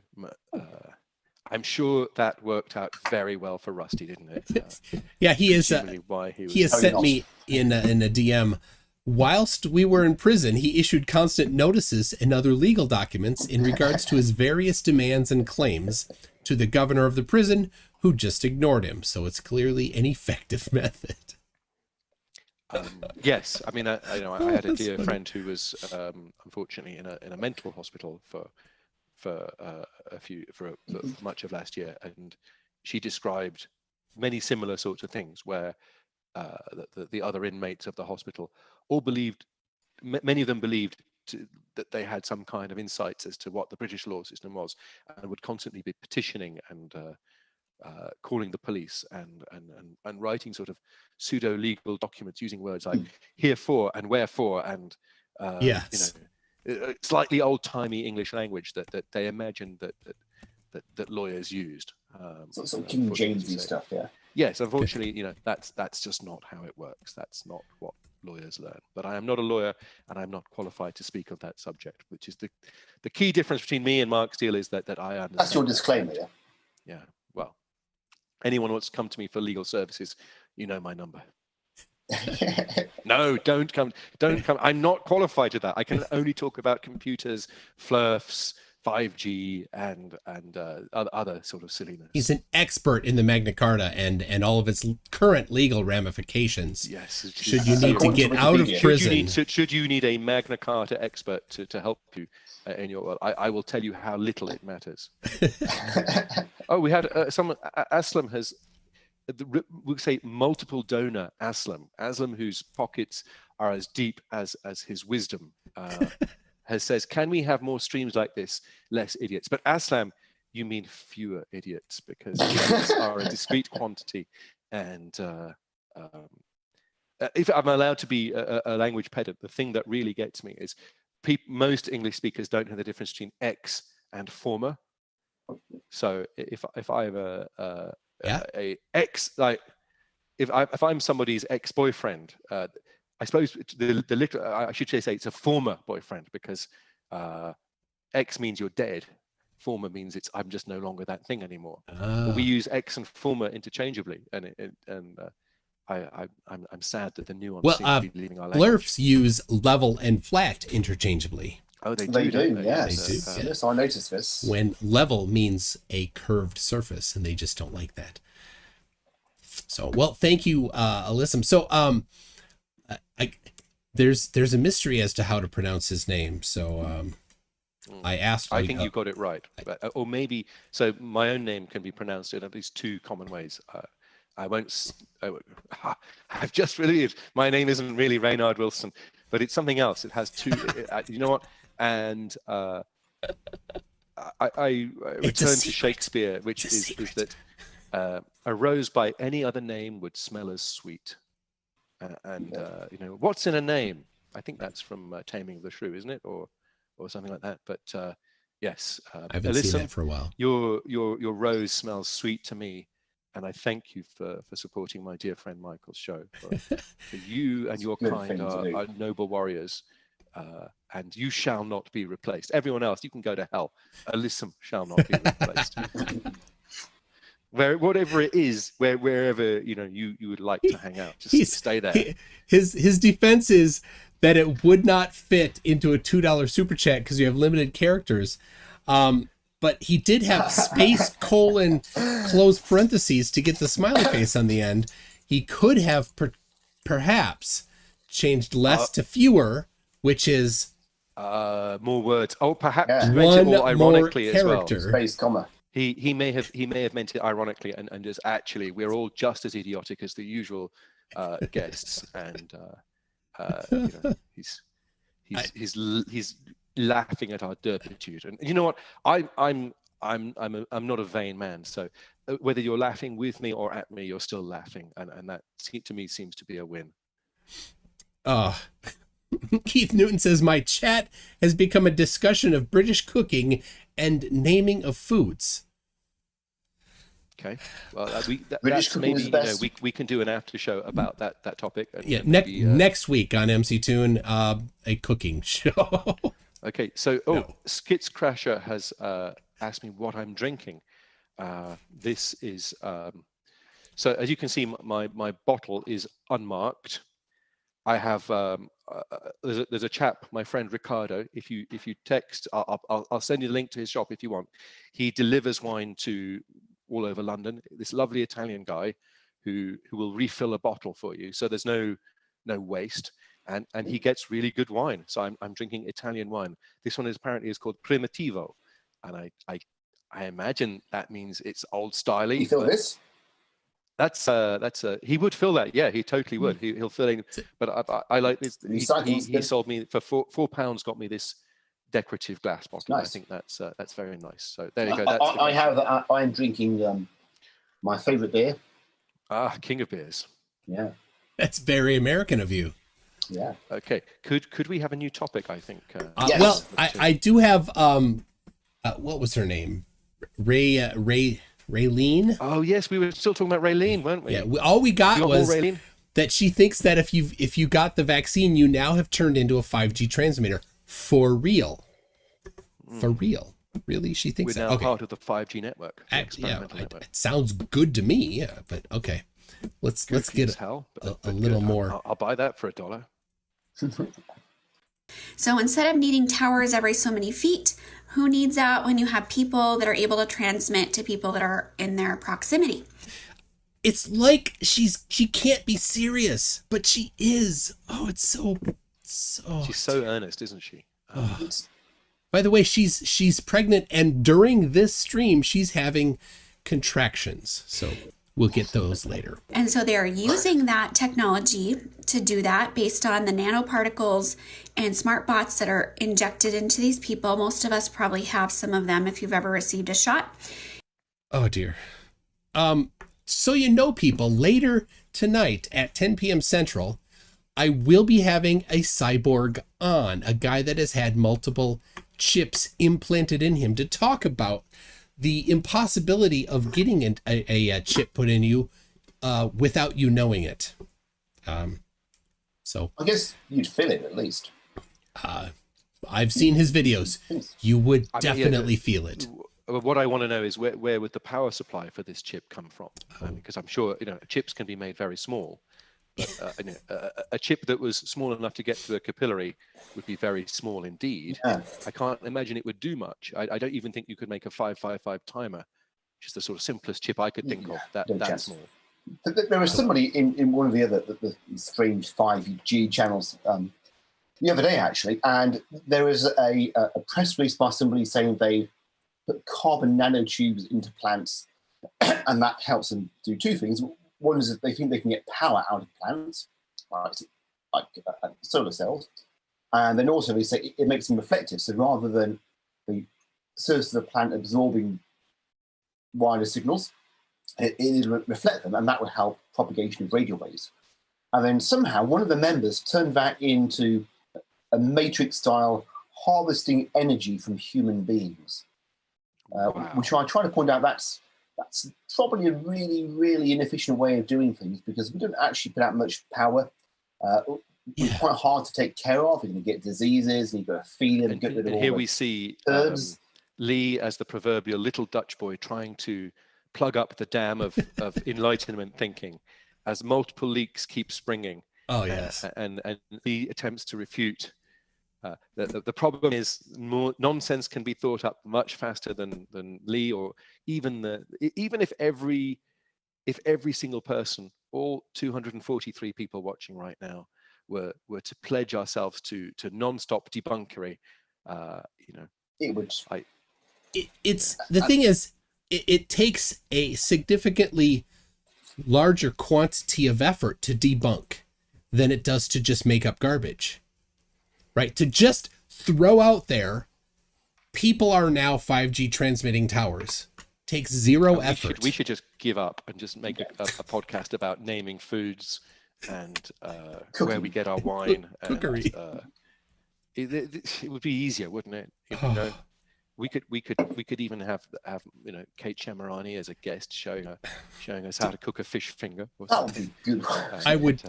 I'm sure that worked out very well for Rusty, didn't it? Yeah, he is. He has sent me in a DM. Whilst we were in prison, he issued constant notices and other legal documents in regards to his various demands and claims to the governor of the prison, who just ignored him. So it's clearly an effective method. Yes, I mean, I had a dear friend who was unfortunately in a mental hospital for much of last year, and she described many similar sorts of things where the other inmates of the hospital all believed, many of them believed that they had some kind of insights as to what the British law system was, and would constantly be petitioning and calling the police and writing sort of pseudo legal documents using words like herefore and wherefore and yes, slightly old timey English language that they imagined that lawyers used. Sort of King Jamesy stuff, yeah. Yes, unfortunately, that's just not how it works. That's not what lawyers learn. But I am not a lawyer, and I'm not qualified to speak of that subject, which is the key difference between me and Mark Steele is that I understand. That's your disclaimer, yeah. Yeah. Well, anyone wants to come to me for legal services, you know my number. No, don't come. I'm not qualified to that. I can only talk about computers, flirfs, 5G, and other sort of silliness. He's an expert in the Magna Carta and all of its current legal ramifications. Yes. Should you need to get out of prison? Should you need a Magna Carta expert to help you in your world, I will tell you how little it matters. Oh, we had someone. Aslam has, we'll say, multiple donor Aslam, whose pockets are as deep as his wisdom. Says, can we have more streams like this, less idiots? But Aslam, you mean fewer idiots, because idiots are a discrete quantity. And if I'm allowed to be a language pedant, the thing that really gets me is most English speakers don't know the difference between ex and former. So if I have a ex, like if I'm somebody's ex-boyfriend, I suppose I should say it's a former boyfriend, because ex means you're dead. Former means I'm just no longer that thing anymore. But we use ex and former interchangeably, and I'm sad that the nuance seems to be leaving our language. Blurfs use level and flat interchangeably. Oh, they do. Yes. They do. Yes, I noticed this. When level means a curved surface, and they just don't like that. So, well, thank you, Alyssum. So, there's a mystery as to how to pronounce his name. So, I asked. I think you got it right, or maybe so. My own name can be pronounced in at least two common ways. I won't. I've just realized my name isn't really Reynard Wilson, but it's something else. It has two. You know what? And I return to Shakespeare, which is that a rose by any other name would smell as sweet. What's in a name? I think that's from Taming of the Shrew, isn't it, or something like that. But yes, I haven't seen that for a while. Your rose smells sweet to me, and I thank you for supporting my dear friend Michael's show. For you and your kind are noble warriors, and you shall not be replaced. Everyone else, you can go to hell. Alyssum shall not be replaced. whatever it is, wherever you would like to hang out, just stay there. His defense is that it would not fit into a $2 super chat because you have limited characters. But he did have space close parentheses to get the smiley face on the end. He could have perhaps changed less to fewer, which is more words. Oh, perhaps one meant it all ironically more as well. character. Space comma. He may have meant it ironically, and just actually we're all just as idiotic as the usual guests, and he's laughing at our derpitude. And you know what? I'm not a vain man, so whether you're laughing with me or at me, you're still laughing, and that to me seems to be a win. Keith Newton says, my chat has become a discussion of British cooking and naming of foods. Okay, well, British cooking is the best. we can do an after show about that topic. And, Yeah, maybe, next week on MC Toon, a cooking show. Okay, so Skits Crasher has asked me what I'm drinking. This is so as you can see, my bottle is unmarked. I have there's a chap, my friend Ricardo. If you text, I'll send you the link to his shop if you want. He delivers wine to all over London. This lovely Italian guy who will refill a bottle for you, so there's no waste. And he gets really good wine. So I'm drinking Italian wine. This one is called Primitivo, and I imagine that means it's old styley. You feel this? That's he would fill that. Yeah, he totally would. He'll fill in. But I like this. He sold me for £4. Got me this decorative glass bottle. Nice. I think that's very nice. So there you go. I'm drinking my favorite beer. King of beers. Yeah. That's very American of you. Yeah. Okay. Could we have a new topic? I think. Yes. Well, I do have what was her name? Raylene. Oh yes, we were still talking about Raylene, weren't we? Yeah. All we got was Raylene? that she thinks that if you got the vaccine, you now have turned into a 5G transmitter for real. For real. Really, she thinks we're now part of the 5G network. Network. It sounds good to me. Yeah, but okay. Let's get a little more. I'll buy that for $1. So instead of needing towers every so many feet, who needs that when you have people that are able to transmit to people that are in their proximity? It's like she can't be serious, but she is. Oh, it's so. She's so earnest, isn't she? By the way, she's pregnant, and during this stream, she's having contractions. So we'll get those later. And so they're using that technology to do that based on the nanoparticles and smart bots that are injected into these people. Most of us probably have some of them if you've ever received a shot. Oh dear. So people, later tonight at 10 p.m. Central, I will be having a cyborg on, a guy that has had multiple chips implanted in him, to talk about the impossibility of getting a chip put in you without you knowing it. So I guess you'd feel it at least. I've seen his videos. You would definitely feel it. What I want to know is where would the power supply for this chip come from? Because I'm sure chips can be made very small. But, a chip that was small enough to get to a capillary would be very small indeed. Yeah. I can't imagine it would do much. I don't even think you could make a 555 timer, which is the sort of simplest chip I could think of. That small. There was somebody in one of the strange 5G channels the other day, actually, and there was a press release by somebody saying they put carbon nanotubes into plants, and that helps them do two things. One is that they think they can get power out of plants, like solar cells, and then also they say it makes them reflective. So rather than the surface of the plant absorbing wireless signals, it will reflect them, and that would help propagation of radio waves. And then somehow one of the members turned that into a matrix-style harvesting energy from human beings, which I try to point out that's probably a really, really inefficient way of doing things, because we don't actually put out much power. It's quite hard to take care of. You're going to get diseases, and you've got to feed them. And here we see Lee as the proverbial little Dutch boy trying to plug up the dam of enlightenment thinking as multiple leaks keep springing. Oh yes. And the attempts to refute. The problem is more nonsense can be thought up much faster than Lee, or even if every single person, all 243 people watching right now, were to pledge ourselves to non-stop debunkery, it would. It's the thing is, it takes a significantly larger quantity of effort to debunk than it does to just make up garbage. Right? To just throw out there, people are now 5G transmitting towers. Takes zero effort. We should just give up and just make a podcast about naming foods and where we get our wine. Cookery. It would be easier, wouldn't it? We could even have Kate Shemirani as a guest showing us how to cook a fish finger. That would be good. I would.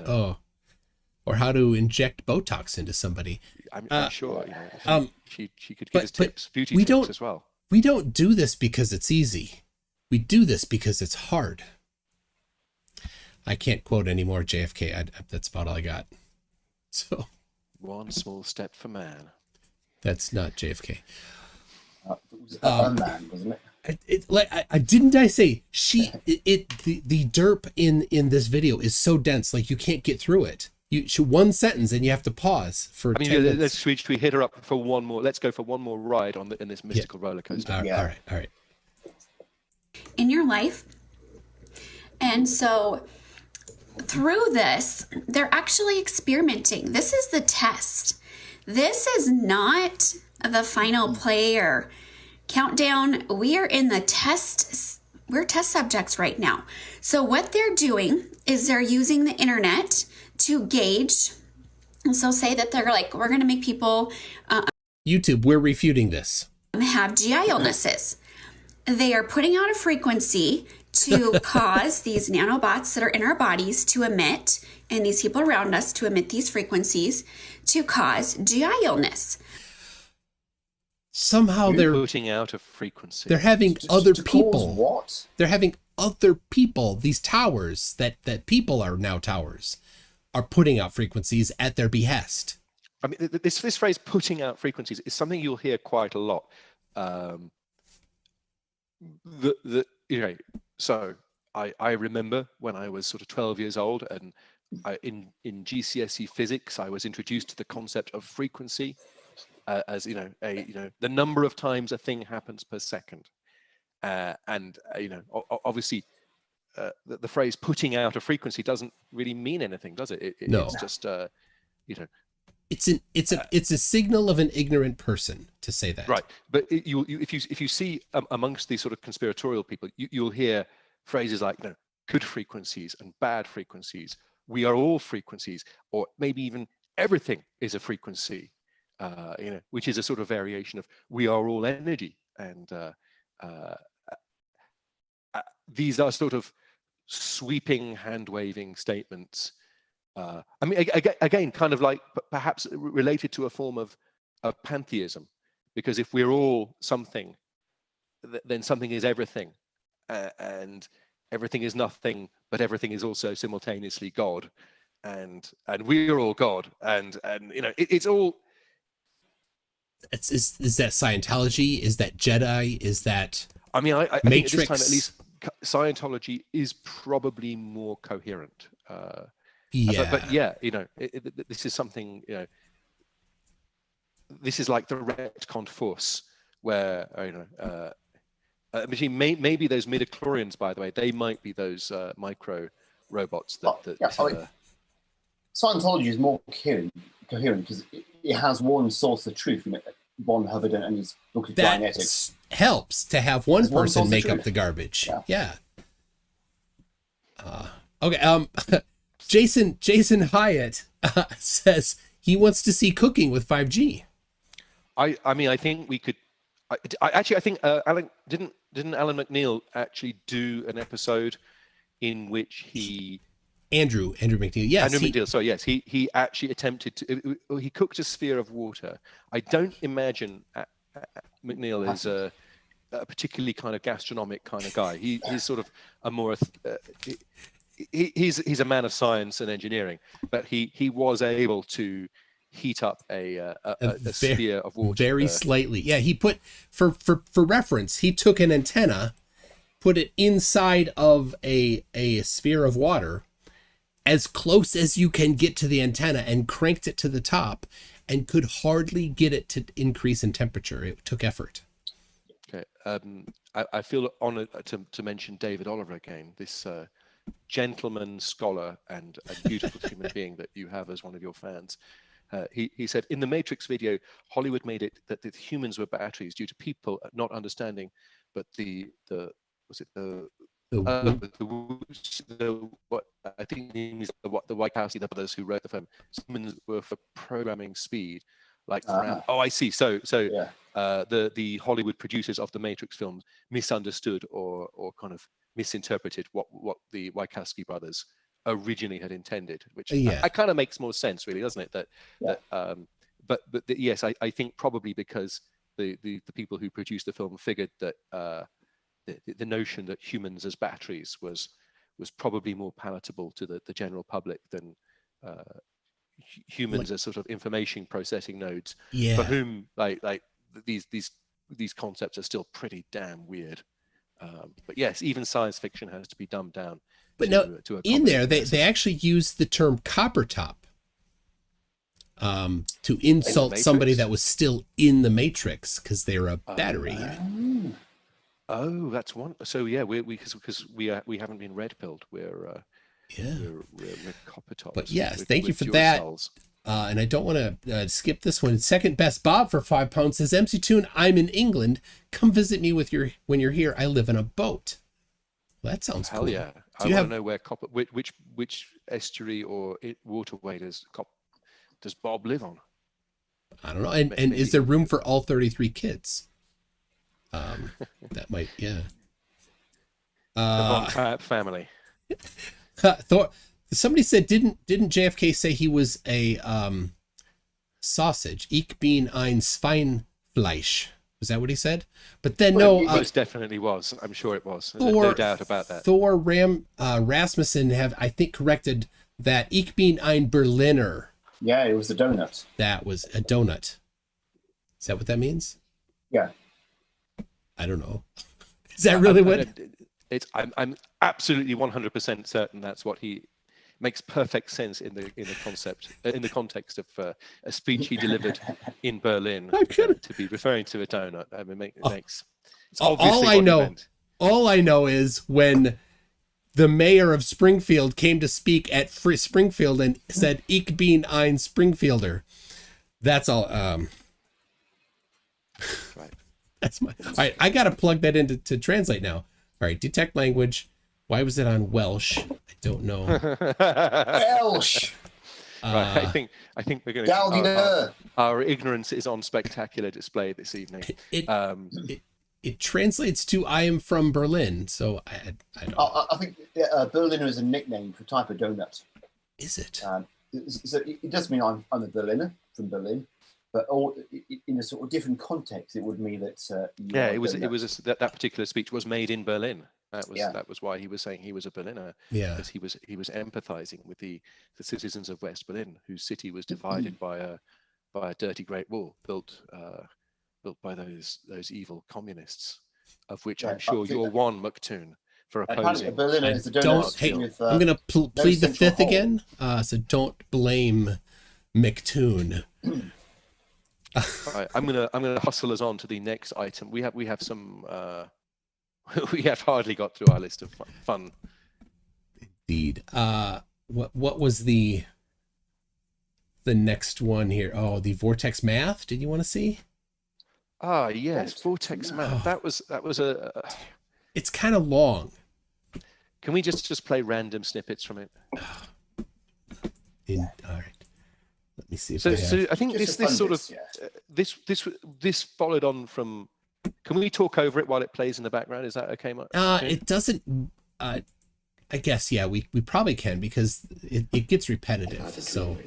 Or how to inject Botox into somebody. I'm sure she could give us tips, beauty tips as well. We don't do this because it's easy. We do this because it's hard. I can't quote any more JFK. That's about all I got. So, one small step for man. That's not JFK. It was a man, wasn't it? Didn't I say the derp in this video is so dense, like you can't get through it. You should one sentence and you have to pause for 10 minutes. Should we hit her up for one more? Let's go for one more ride in this mystical roller coaster. All right. In your life. And so through this, they're actually experimenting. This is the test. This is not the final play or countdown. We are in the test. We're test subjects right now. So what they're doing is they're using the internet to gauge. And so say that they're like, we're going to make people YouTube, we're refuting this. Have GI illnesses. They are putting out a frequency to cause these nanobots that are in our bodies to emit, and these people around us to emit these frequencies to cause GI illness. Somehow they're putting out a frequency. They're having other people. What? They're having other people. These towers that people are now towers are putting out frequencies at their behest. I mean, this phrase "putting out frequencies" is something you'll hear quite a lot. So I remember when I was sort of 12 years old, and in GCSE physics, I was introduced to the concept of frequency as the number of times a thing happens per second, and obviously. The phrase "putting out a frequency" doesn't really mean anything, does it? No. It's just it's a signal of an ignorant person to say that. Right, but if you see amongst these sort of conspiratorial people, you'll hear phrases like good frequencies and bad frequencies. We are all frequencies, or maybe even everything is a frequency. Which is a sort of variation of we are all energy, and these are sort of sweeping, hand-waving statements. I mean, again, kind of like perhaps related to a form of pantheism, because if we're all something, then something is everything, and everything is nothing, but everything is also simultaneously God, and we're all God, and it's all. Is that Scientology? Is that Jedi? Is that? I mean, I think at this time, at least, Scientology is probably more coherent. But yeah, this is something. This is like the retconned force, where maybe those midichlorians, by the way, they might be those micro robots that. Scientology is more coherent because it has one source of truth, Von Hubbard and his book of Dianetics. Helps to have one person make up the garbage. Yeah. Okay. Jason Hyatt says he wants to see cooking with 5G. I mean, I think we could. I think Alan didn't Alan McNeil actually do an episode in which he. Andrew McNeil, yes. Andrew McNeil, sorry, yes. He actually attempted to. He cooked a sphere of water. I don't imagine McNeil is a particularly kind of gastronomic kind of guy. He's sort of a more he's a man of science and engineering, but he was able to heat up a sphere of water very slightly. Yeah, he put for reference, he took an antenna, put it inside of a sphere of water, as close as you can get to the antenna, and cranked it to the top, and could hardly get it to increase in temperature. It took effort. Okay. I feel honored to mention David Oliver again, this gentleman, scholar, and a beautiful human being that you have as one of your fans. He said, in the Matrix video, Hollywood made it that the humans were batteries due to people not understanding, but what I think means the Wachowski, the brothers who wrote the film, humans were for programming speed, like oh, I see. So the Hollywood producers of the Matrix films misunderstood or kind of misinterpreted what the Wachowski brothers originally had intended, which I kind of makes more sense, really, doesn't it? But yes, I think probably because the people who produced the film figured that the notion that humans as batteries was probably more palatable to the general public than humans as sort of information processing nodes, for whom like these concepts are still pretty damn weird. But yes, even science fiction has to be dumbed down. But to in there, they actually use the term copper top to insult somebody that was still in the Matrix because they're a battery. Oh, that's one. So yeah, because we haven't been red pilled. We're copper tops. But yes, thank you for that. And I don't want to skip this one. Second best Bob for £5 says, MC Toon, I'm in England. Come visit me when you're here. I live in a boat. Well, that sounds cool. Hell yeah. I want to know where copper, which estuary or waterway does Bob live on? I don't know. And is there room for all 33 kids? That might, yeah. The Von family. Somebody said, didn't JFK say he was a sausage? Ich bin ein Schweinfleisch. Was that what he said? But then He most definitely was. I'm sure it was. There's no doubt about that. Thor Rasmussen have, I think, corrected that. Ich bin ein Berliner. Yeah, it was a donut. That was a donut. Is that what that means? Yeah. I don't know. Is that really what? I'm absolutely 100% certain that's what he makes perfect sense in the context of a speech he delivered in Berlin to be referring to a donut. I mean, it's obviously all I know is when the mayor of Springfield came to speak at Springfield and said, "Ich bin ein Springfielder." That's all. Right. That's all right, I got to plug that in to translate now. All right, detect language. Why was it on Welsh? I don't know. Welsh. Right, I think we're going to. Our ignorance is on spectacular display this evening. It translates to "I am from Berlin," so I don't know. I think Berliner is a nickname for a type of donut. Is it? So it does mean I'm a Berliner from Berlin, but in a sort of different context, it would mean that. That particular speech was made in Berlin. That was why he was saying he was a Berliner. Yeah, because he was empathizing with the citizens of West Berlin, whose city was divided by a dirty Great Wall built by those evil communists, of which I'm sure you're one, McToon, for opposing. Berliner is the donut. I'm going to plead the fifth again. So don't blame McToon. Right, I'm gonna hustle us on to the next item. We have some. We have hardly got through our list of fun. Indeed. What was the next one here? Oh, the vortex math. Did you want to see? Ah, yes, vortex math. That was a. It's kind of long. Can we just play random snippets from it? All right. Let me see. So I think this followed on from. Can we talk over it while it plays in the background? Is that okay, Mark? It doesn't. I guess we probably can because it gets repetitive. So,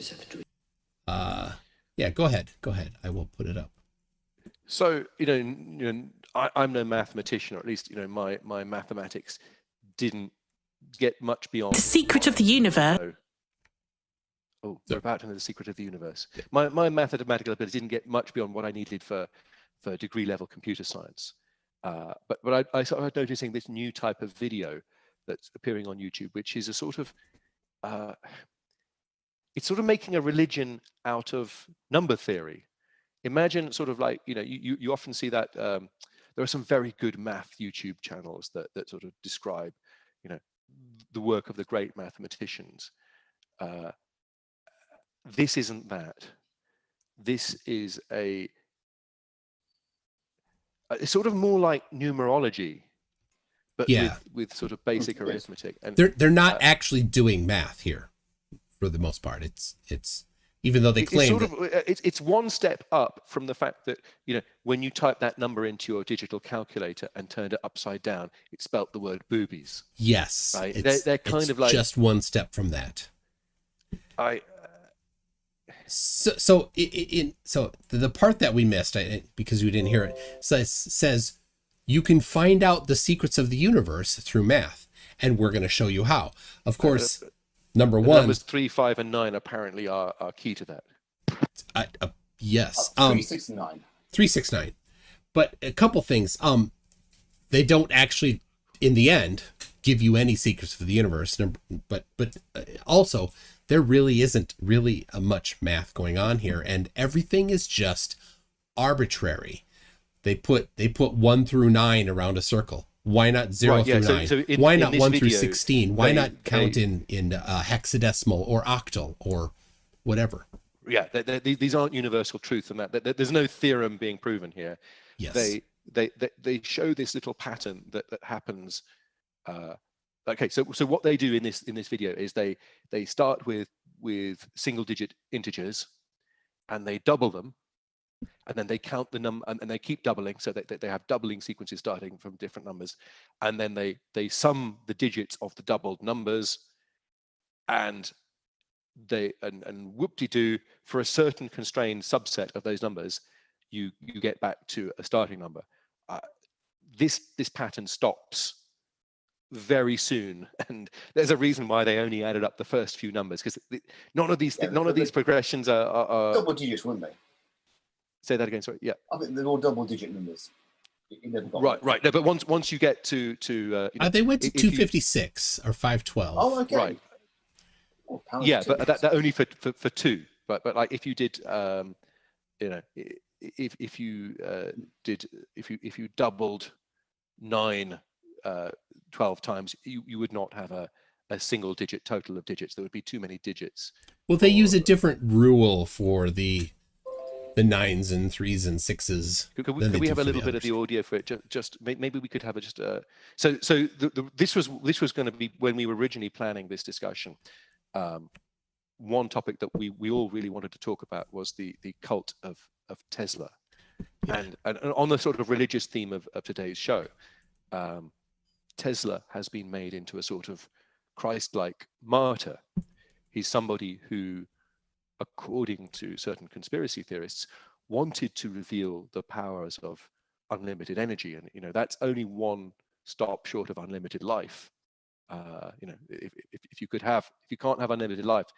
yeah, go ahead. I will put it up. So, I'm no mathematician, or at least, my mathematics didn't get much beyond The secret of the universe. Oh, we're about to know the secret of the universe. My mathematical ability didn't get much beyond what I needed for degree level computer science. But I started noticing this new type of video that's appearing on YouTube, which is a sort of it's sort of making a religion out of number theory. Imagine sort of like, you often see that there are some very good math YouTube channels that sort of describe, the work of the great mathematicians. This isn't that. This is it's sort of more like numerology, but with sort of basic arithmetic. And they're not actually doing math here, for the most part. It's even though they claim it's one step up from the fact that when you type that number into your digital calculator and turned it upside down, it spelt the word boobies. Yes, right? They're kind of like just one step from that. So the part that we missed, because we didn't hear it, says you can find out the secrets of the universe through math, and we're going to show you how. Of course, number one, numbers 3, 5, and 9 apparently are key to that. Yes, 369. 369. But a couple things. They don't actually, in the end, give you any secrets of the universe. But also, there really isn't really much math going on here, and everything is just arbitrary. They put 1 through 9 around a circle. Why not 0 through 9? So why not 1 through 16? Why not count in hexadecimal or octal or whatever? Yeah, these aren't universal truth, and that there's no theorem being proven here. Yes. They show this little pattern that happens. Okay, so what they do in this video is they start with single digit integers, and they double them, and then they count the number, and they keep doubling, so they have doubling sequences starting from different numbers, and then they sum the digits of the doubled numbers, and whoop-de-doo, for a certain constrained subset of those numbers, you get back to a starting number. This pattern stops very soon, and there's a reason why they only added up the first few numbers, because none of these progressions are double digits, weren't they? Say that again. Sorry. Yeah. I think they're all double-digit numbers. Right. No, but once you get to they went to 256 or 512. Oh, okay. Right. Oh, yeah, but that only for 2. But like if you did, if you doubled 9 12 times, you would not have a single digit total of digits. There would be too many digits. Well, they use a different rule for the 9s and 3s and 6s. Could we have a little bit of the audio for it? Just maybe we could have just this was going to be, when we were originally planning this discussion, one topic that we all really wanted to talk about was the cult of Tesla. Yeah. And on the sort of religious theme of today's show, Tesla has been made into a sort of Christ-like martyr. He's somebody who, according to certain conspiracy theorists, wanted to reveal the powers of unlimited energy, and that's only one stop short of unlimited life. If you can't have unlimited life,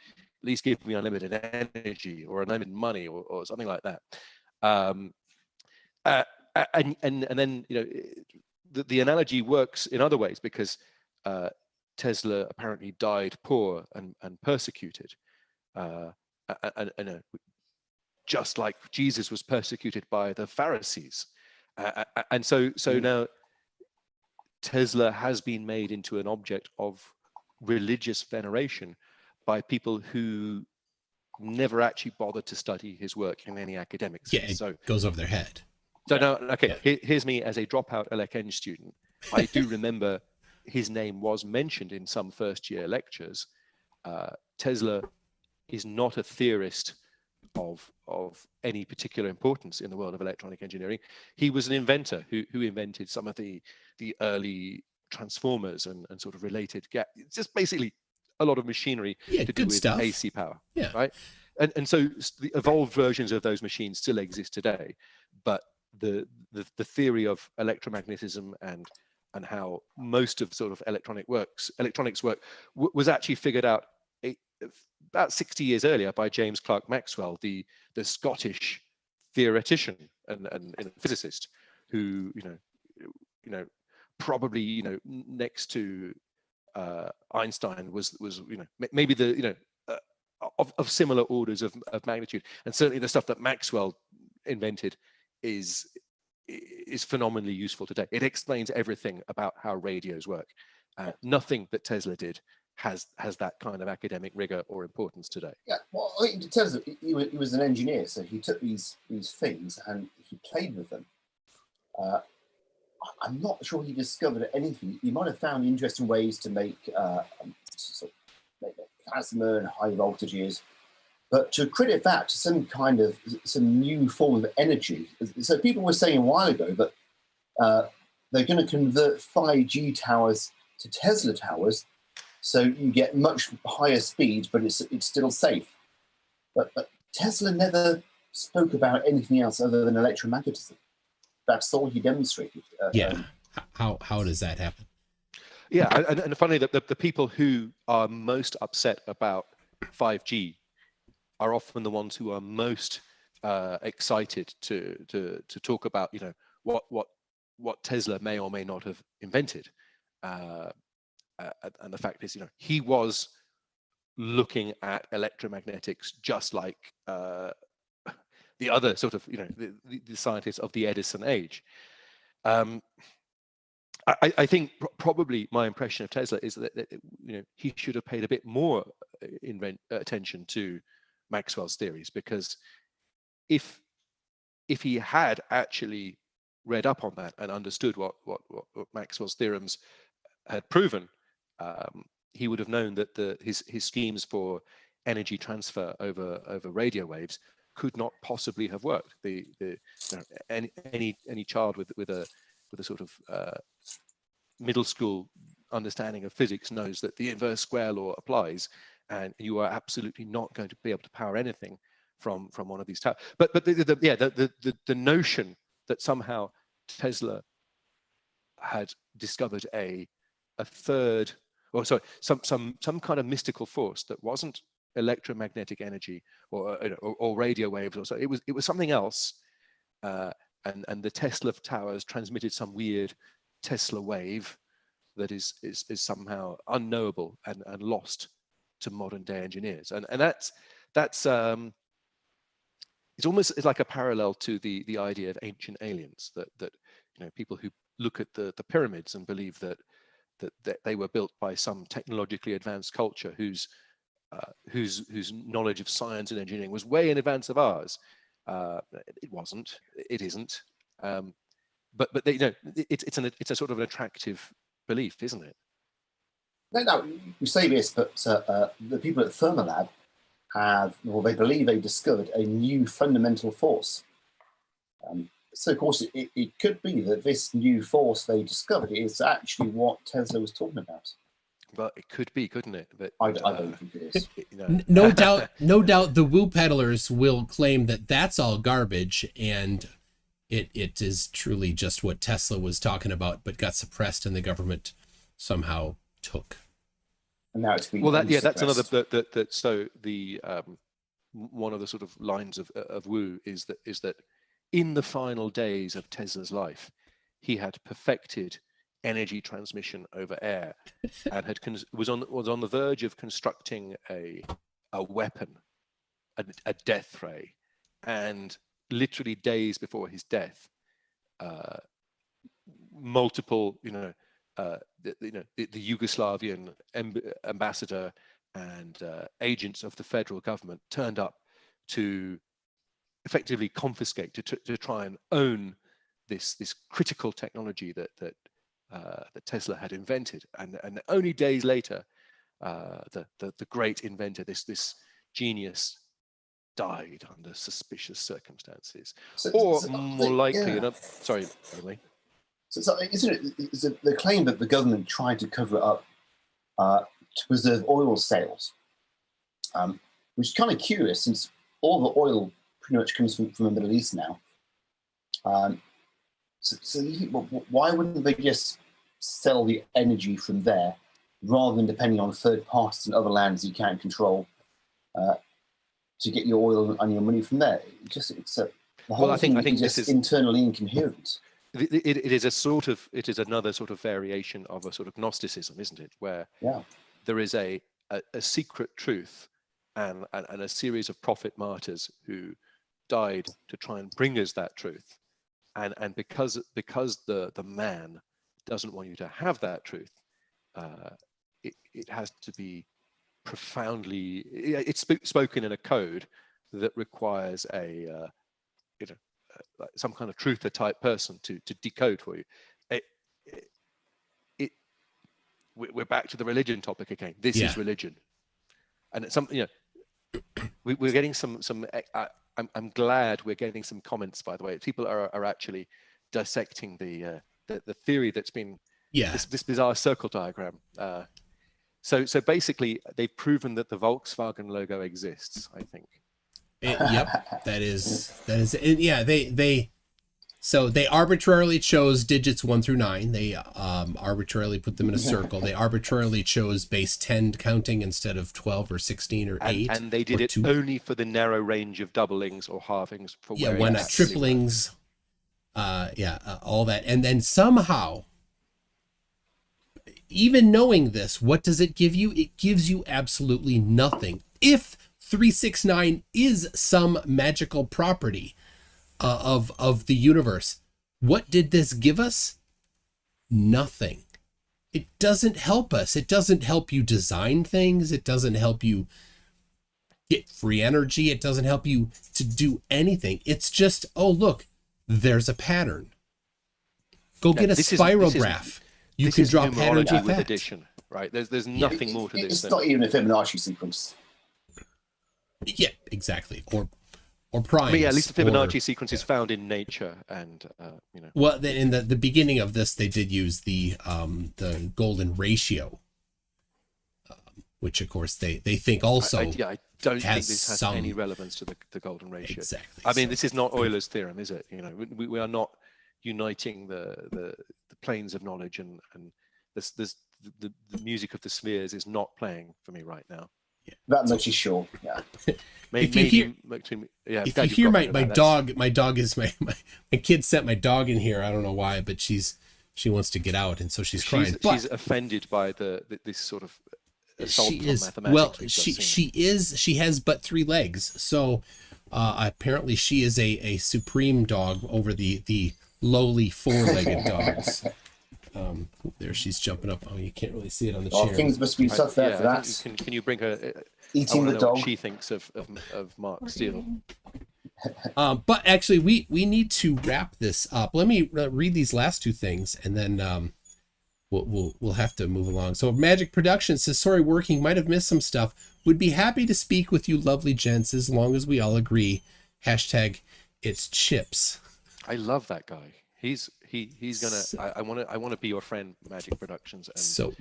at least give me unlimited energy or unlimited money or something like that. And then the analogy works in other ways, because Tesla apparently died poor and persecuted, and just like Jesus was persecuted by the Pharisees, and so now Tesla has been made into an object of religious veneration by people who never actually bothered to study his work in any academics. Yeah, it goes over their head. So now, okay, here's me as a dropout LECeng student. I do remember his name was mentioned in some first-year lectures. Tesla is not a theorist of any particular importance in the world of electronic engineering. He was an inventor who invented some of the early transformers and sort of related just basically a lot of machinery to do with stuff. AC power. Yeah. Right. And so the evolved versions of those machines still exist today, but the theory of electromagnetism and how most of sort of electronics work was actually figured out about 60 years earlier by James Clerk Maxwell, the Scottish theoretician and physicist, who probably next to Einstein was maybe the of similar orders of magnitude, and certainly the stuff that Maxwell invented is phenomenally useful today. It explains everything about how radios work. Nothing that Tesla did has that kind of academic rigor or importance today. Yeah, well, I think Tesla, he was an engineer, so he took these things and he played with them. I'm not sure he discovered anything. He might have found interesting ways to make plasma and high voltages, but to credit that to some new form of energy. So people were saying a while ago that they're going to convert 5G towers to Tesla towers, so you get much higher speeds, but it's still safe. But Tesla never spoke about anything else other than electromagnetism. That's all he demonstrated. How does that happen? Yeah, and funny that the people who are most upset about 5G are often the ones who are most excited to talk about what Tesla may or may not have invented. And the fact is, he was looking at electromagnetics just like the other sort of, the scientists of the Edison age. I think probably my impression of Tesla is that he should have paid a bit more attention to Maxwell's theories, because if he had actually read up on that and understood what Maxwell's theorems had proven, he would have known that his schemes for energy transfer over radio waves could not possibly have worked. Any child with a sort of middle school understanding of physics knows that the inverse square law applies, and you are absolutely not going to be able to power anything from one of these towers. But the notion that somehow Tesla had discovered a third, or sorry, some kind of mystical force that wasn't electromagnetic energy or radio waves, or so it was something else, and the Tesla towers transmitted some weird Tesla wave that is somehow unknowable and lost to modern day engineers, and that's it's like a parallel to the idea of ancient aliens, that people who look at the pyramids and believe that they were built by some technologically advanced culture whose knowledge of science and engineering was way in advance of ours. It wasn't. It isn't. But it's a sort of an attractive belief, isn't it? No, you say this, but the people at Thermalab they believe they discovered a new fundamental force. So, of course, it could be that this new force they discovered is actually what Tesla was talking about. Well, it could be, couldn't it? But I don't think it is. No doubt the woo peddlers will claim that that's all garbage, and it is truly just what Tesla was talking about, but got suppressed and the government somehow took. And now it's been that's another so the one of the sort of lines of woo is that in the final days of Tesla's life, he had perfected energy transmission over air, and was on the verge of constructing a weapon, a death ray, and literally days before his death, multiple the Yugoslavian ambassador and agents of the federal government turned up to effectively confiscate, to try and own this critical technology that Tesla had invented, and only days later, the great inventor, this genius, died under suspicious circumstances, more likely. Sorry, Emily. So isn't it? Is the claim that the government tried to cover it up to preserve oil sales, which is kind of curious, since all the oil pretty much comes from the Middle East now. So you think, well, why wouldn't they just sell the energy from there rather than depending on third parties and other lands you can't control to get your oil and your money from there? The whole thing is just internally incoherent. It is another sort of variation of a sort of Gnosticism, isn't it? Where there is a secret truth and a series of prophet martyrs who died to try and bring us that truth. And because the man doesn't want you to have that truth, it has to be profoundly, it's spoken in a code that requires some kind of truther type person to decode for you. We're back to the religion topic again. This is religion, and it's something, we're getting some. I'm glad we're getting some comments, by the way. People are actually dissecting the theory that's been this bizarre circle diagram. So basically, they've proven that the Volkswagen logo exists, I think. Yep, that is yeah. They arbitrarily chose digits 1 through 9. They arbitrarily put them in a circle. They arbitrarily chose base 10 counting instead of 12 or 16 or 8. And they did it 2. Only for the narrow range of doublings or halvings. Why not triplings? All that. And then somehow, even knowing this, what does it give you? It gives you absolutely nothing. If 369 is some magical property of the universe, what did this give us? Nothing. It doesn't help us. It doesn't help you design things. It doesn't help you get free energy. It doesn't help you to do anything. It's just, oh, look, there's a pattern. Go get a spiral graph. You can draw patterns with addition, right? There's nothing more to this. It's not even a Fibonacci sequence. Yeah, exactly. Or primes. But yeah, at least the Fibonacci sequence is found in nature, and Well, in the beginning of this, they did use the golden ratio, which of course they think also. I don't think this has any relevance to the golden ratio. Exactly. I mean, this is not Euler's theorem, is it? We are not uniting the planes of knowledge, and the music of the spheres is not playing for me right now. That much is sure. Yeah. If you hear my dog is my kid sent my dog in here. I don't know why, but she wants to get out, and so she's crying. She's offended by this sort of assault on mathematics. Well, she has but 3 legs, so apparently she is a supreme dog over the lowly 4-legged dogs. There she's jumping up. Oh, you can't really see it on the chair. Things must be tough there for that. Can you bring her? Eating the dog. What she thinks of Mark Steele. But actually, we need to wrap this up. Let me read these last 2 things, and then we'll have to move along. So Magic Productions says, sorry, working, might have missed some stuff. Would be happy to speak with you lovely gents as long as we all agree. # it's chips. I love that guy. He's gonna. I want to be your friend, Magic Productions. And, so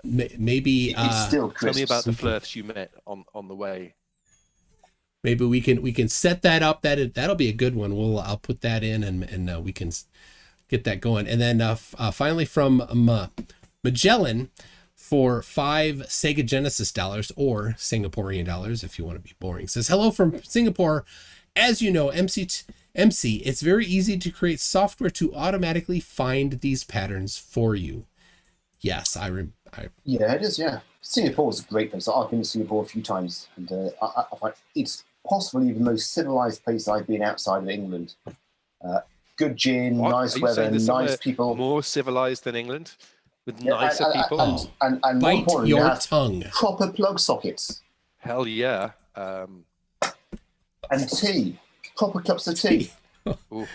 maybe tell me about the flirts you met on the way. Maybe we can set that up. That'll be a good one. I'll put that in and we can get that going. And then finally from Magellan for 5 Sega Genesis dollars or Singaporean dollars if you want to be boring. Says hello from Singapore. As you know, MC, it's very easy to create software to automatically find these patterns for you. Yes, yeah, it is. Yeah, Singapore is a great place. I've been to Singapore a few times, and I find it's possibly the most civilized place I've been outside of England. Good gin, nice weather, nice people. More civilized than England, with nicer people. And bite your tongue. Proper plug sockets. Hell yeah. And tea. Proper cups of tea. All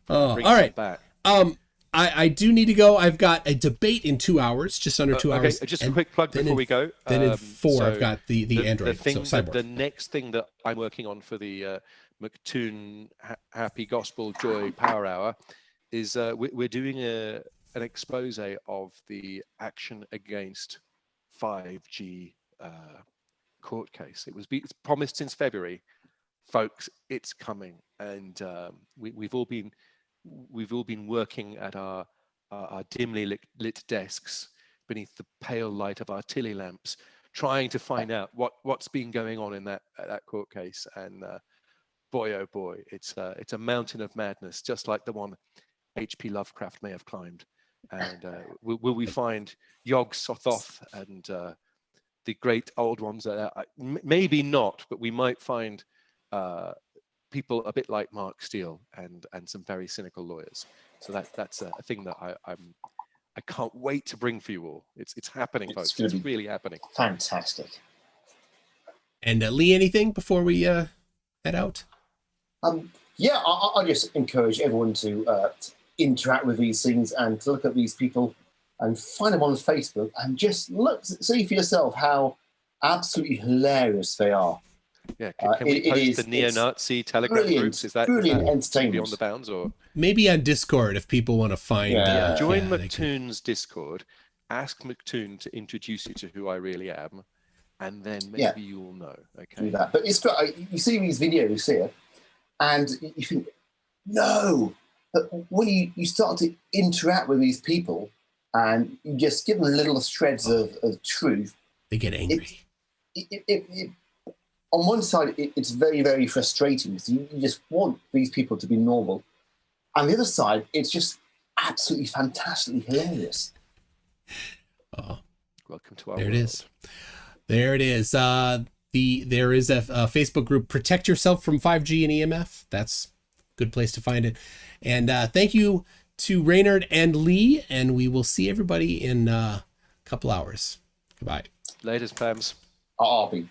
right. Back. I do need to go. I've got a debate in 2 hours, just under 2 hours. Okay, just a quick plug before we go. Then in 4, I've got the Android. The next thing that I'm working on for the McToon Happy Gospel Joy Power Hour is we're doing an expose of the action against 5G court case. It's promised since February. Folks, it's coming, and we've all been we've all been working at our dimly lit desks beneath the pale light of our Tilly lamps, trying to find out what's been going on in that court case. And boy, oh boy, it's a mountain of madness, just like the one H.P. Lovecraft may have climbed. And will we find Yog Sothoth and the great old ones? Maybe not, but we might find people a bit like Mark Steele and some very cynical lawyers. So that's a thing that I can't wait to bring for you all. It's happening, folks. It's really happening. Fantastic. And Lee, anything before we head out? Yeah, I just encourage everyone to interact with these things and to look at these people and find them on Facebook and just see for yourself how absolutely hilarious they are. Yeah, can we post the neo-Nazi Telegram groups? Is that brilliant entertainment beyond the bounds, or maybe on Discord if people want to find? Join McToon's Discord. Ask McToon to introduce you to who I really am, and then maybe you will know. Okay. Do that. But it's you see these videos here, and you think, no. But when you start to interact with these people, and you just give them little shreds of truth, they get angry. On one side, it's very, very frustrating because you just want these people to be normal. On the other side, it's just absolutely fantastically hilarious. Oh, welcome to our there world. It is. There it is. There is a Facebook group, Protect Yourself from 5G and EMF. That's a good place to find it. And thank you to Reynard and Lee, and we will see everybody in a couple hours. Goodbye. Latest, Pams. I'll be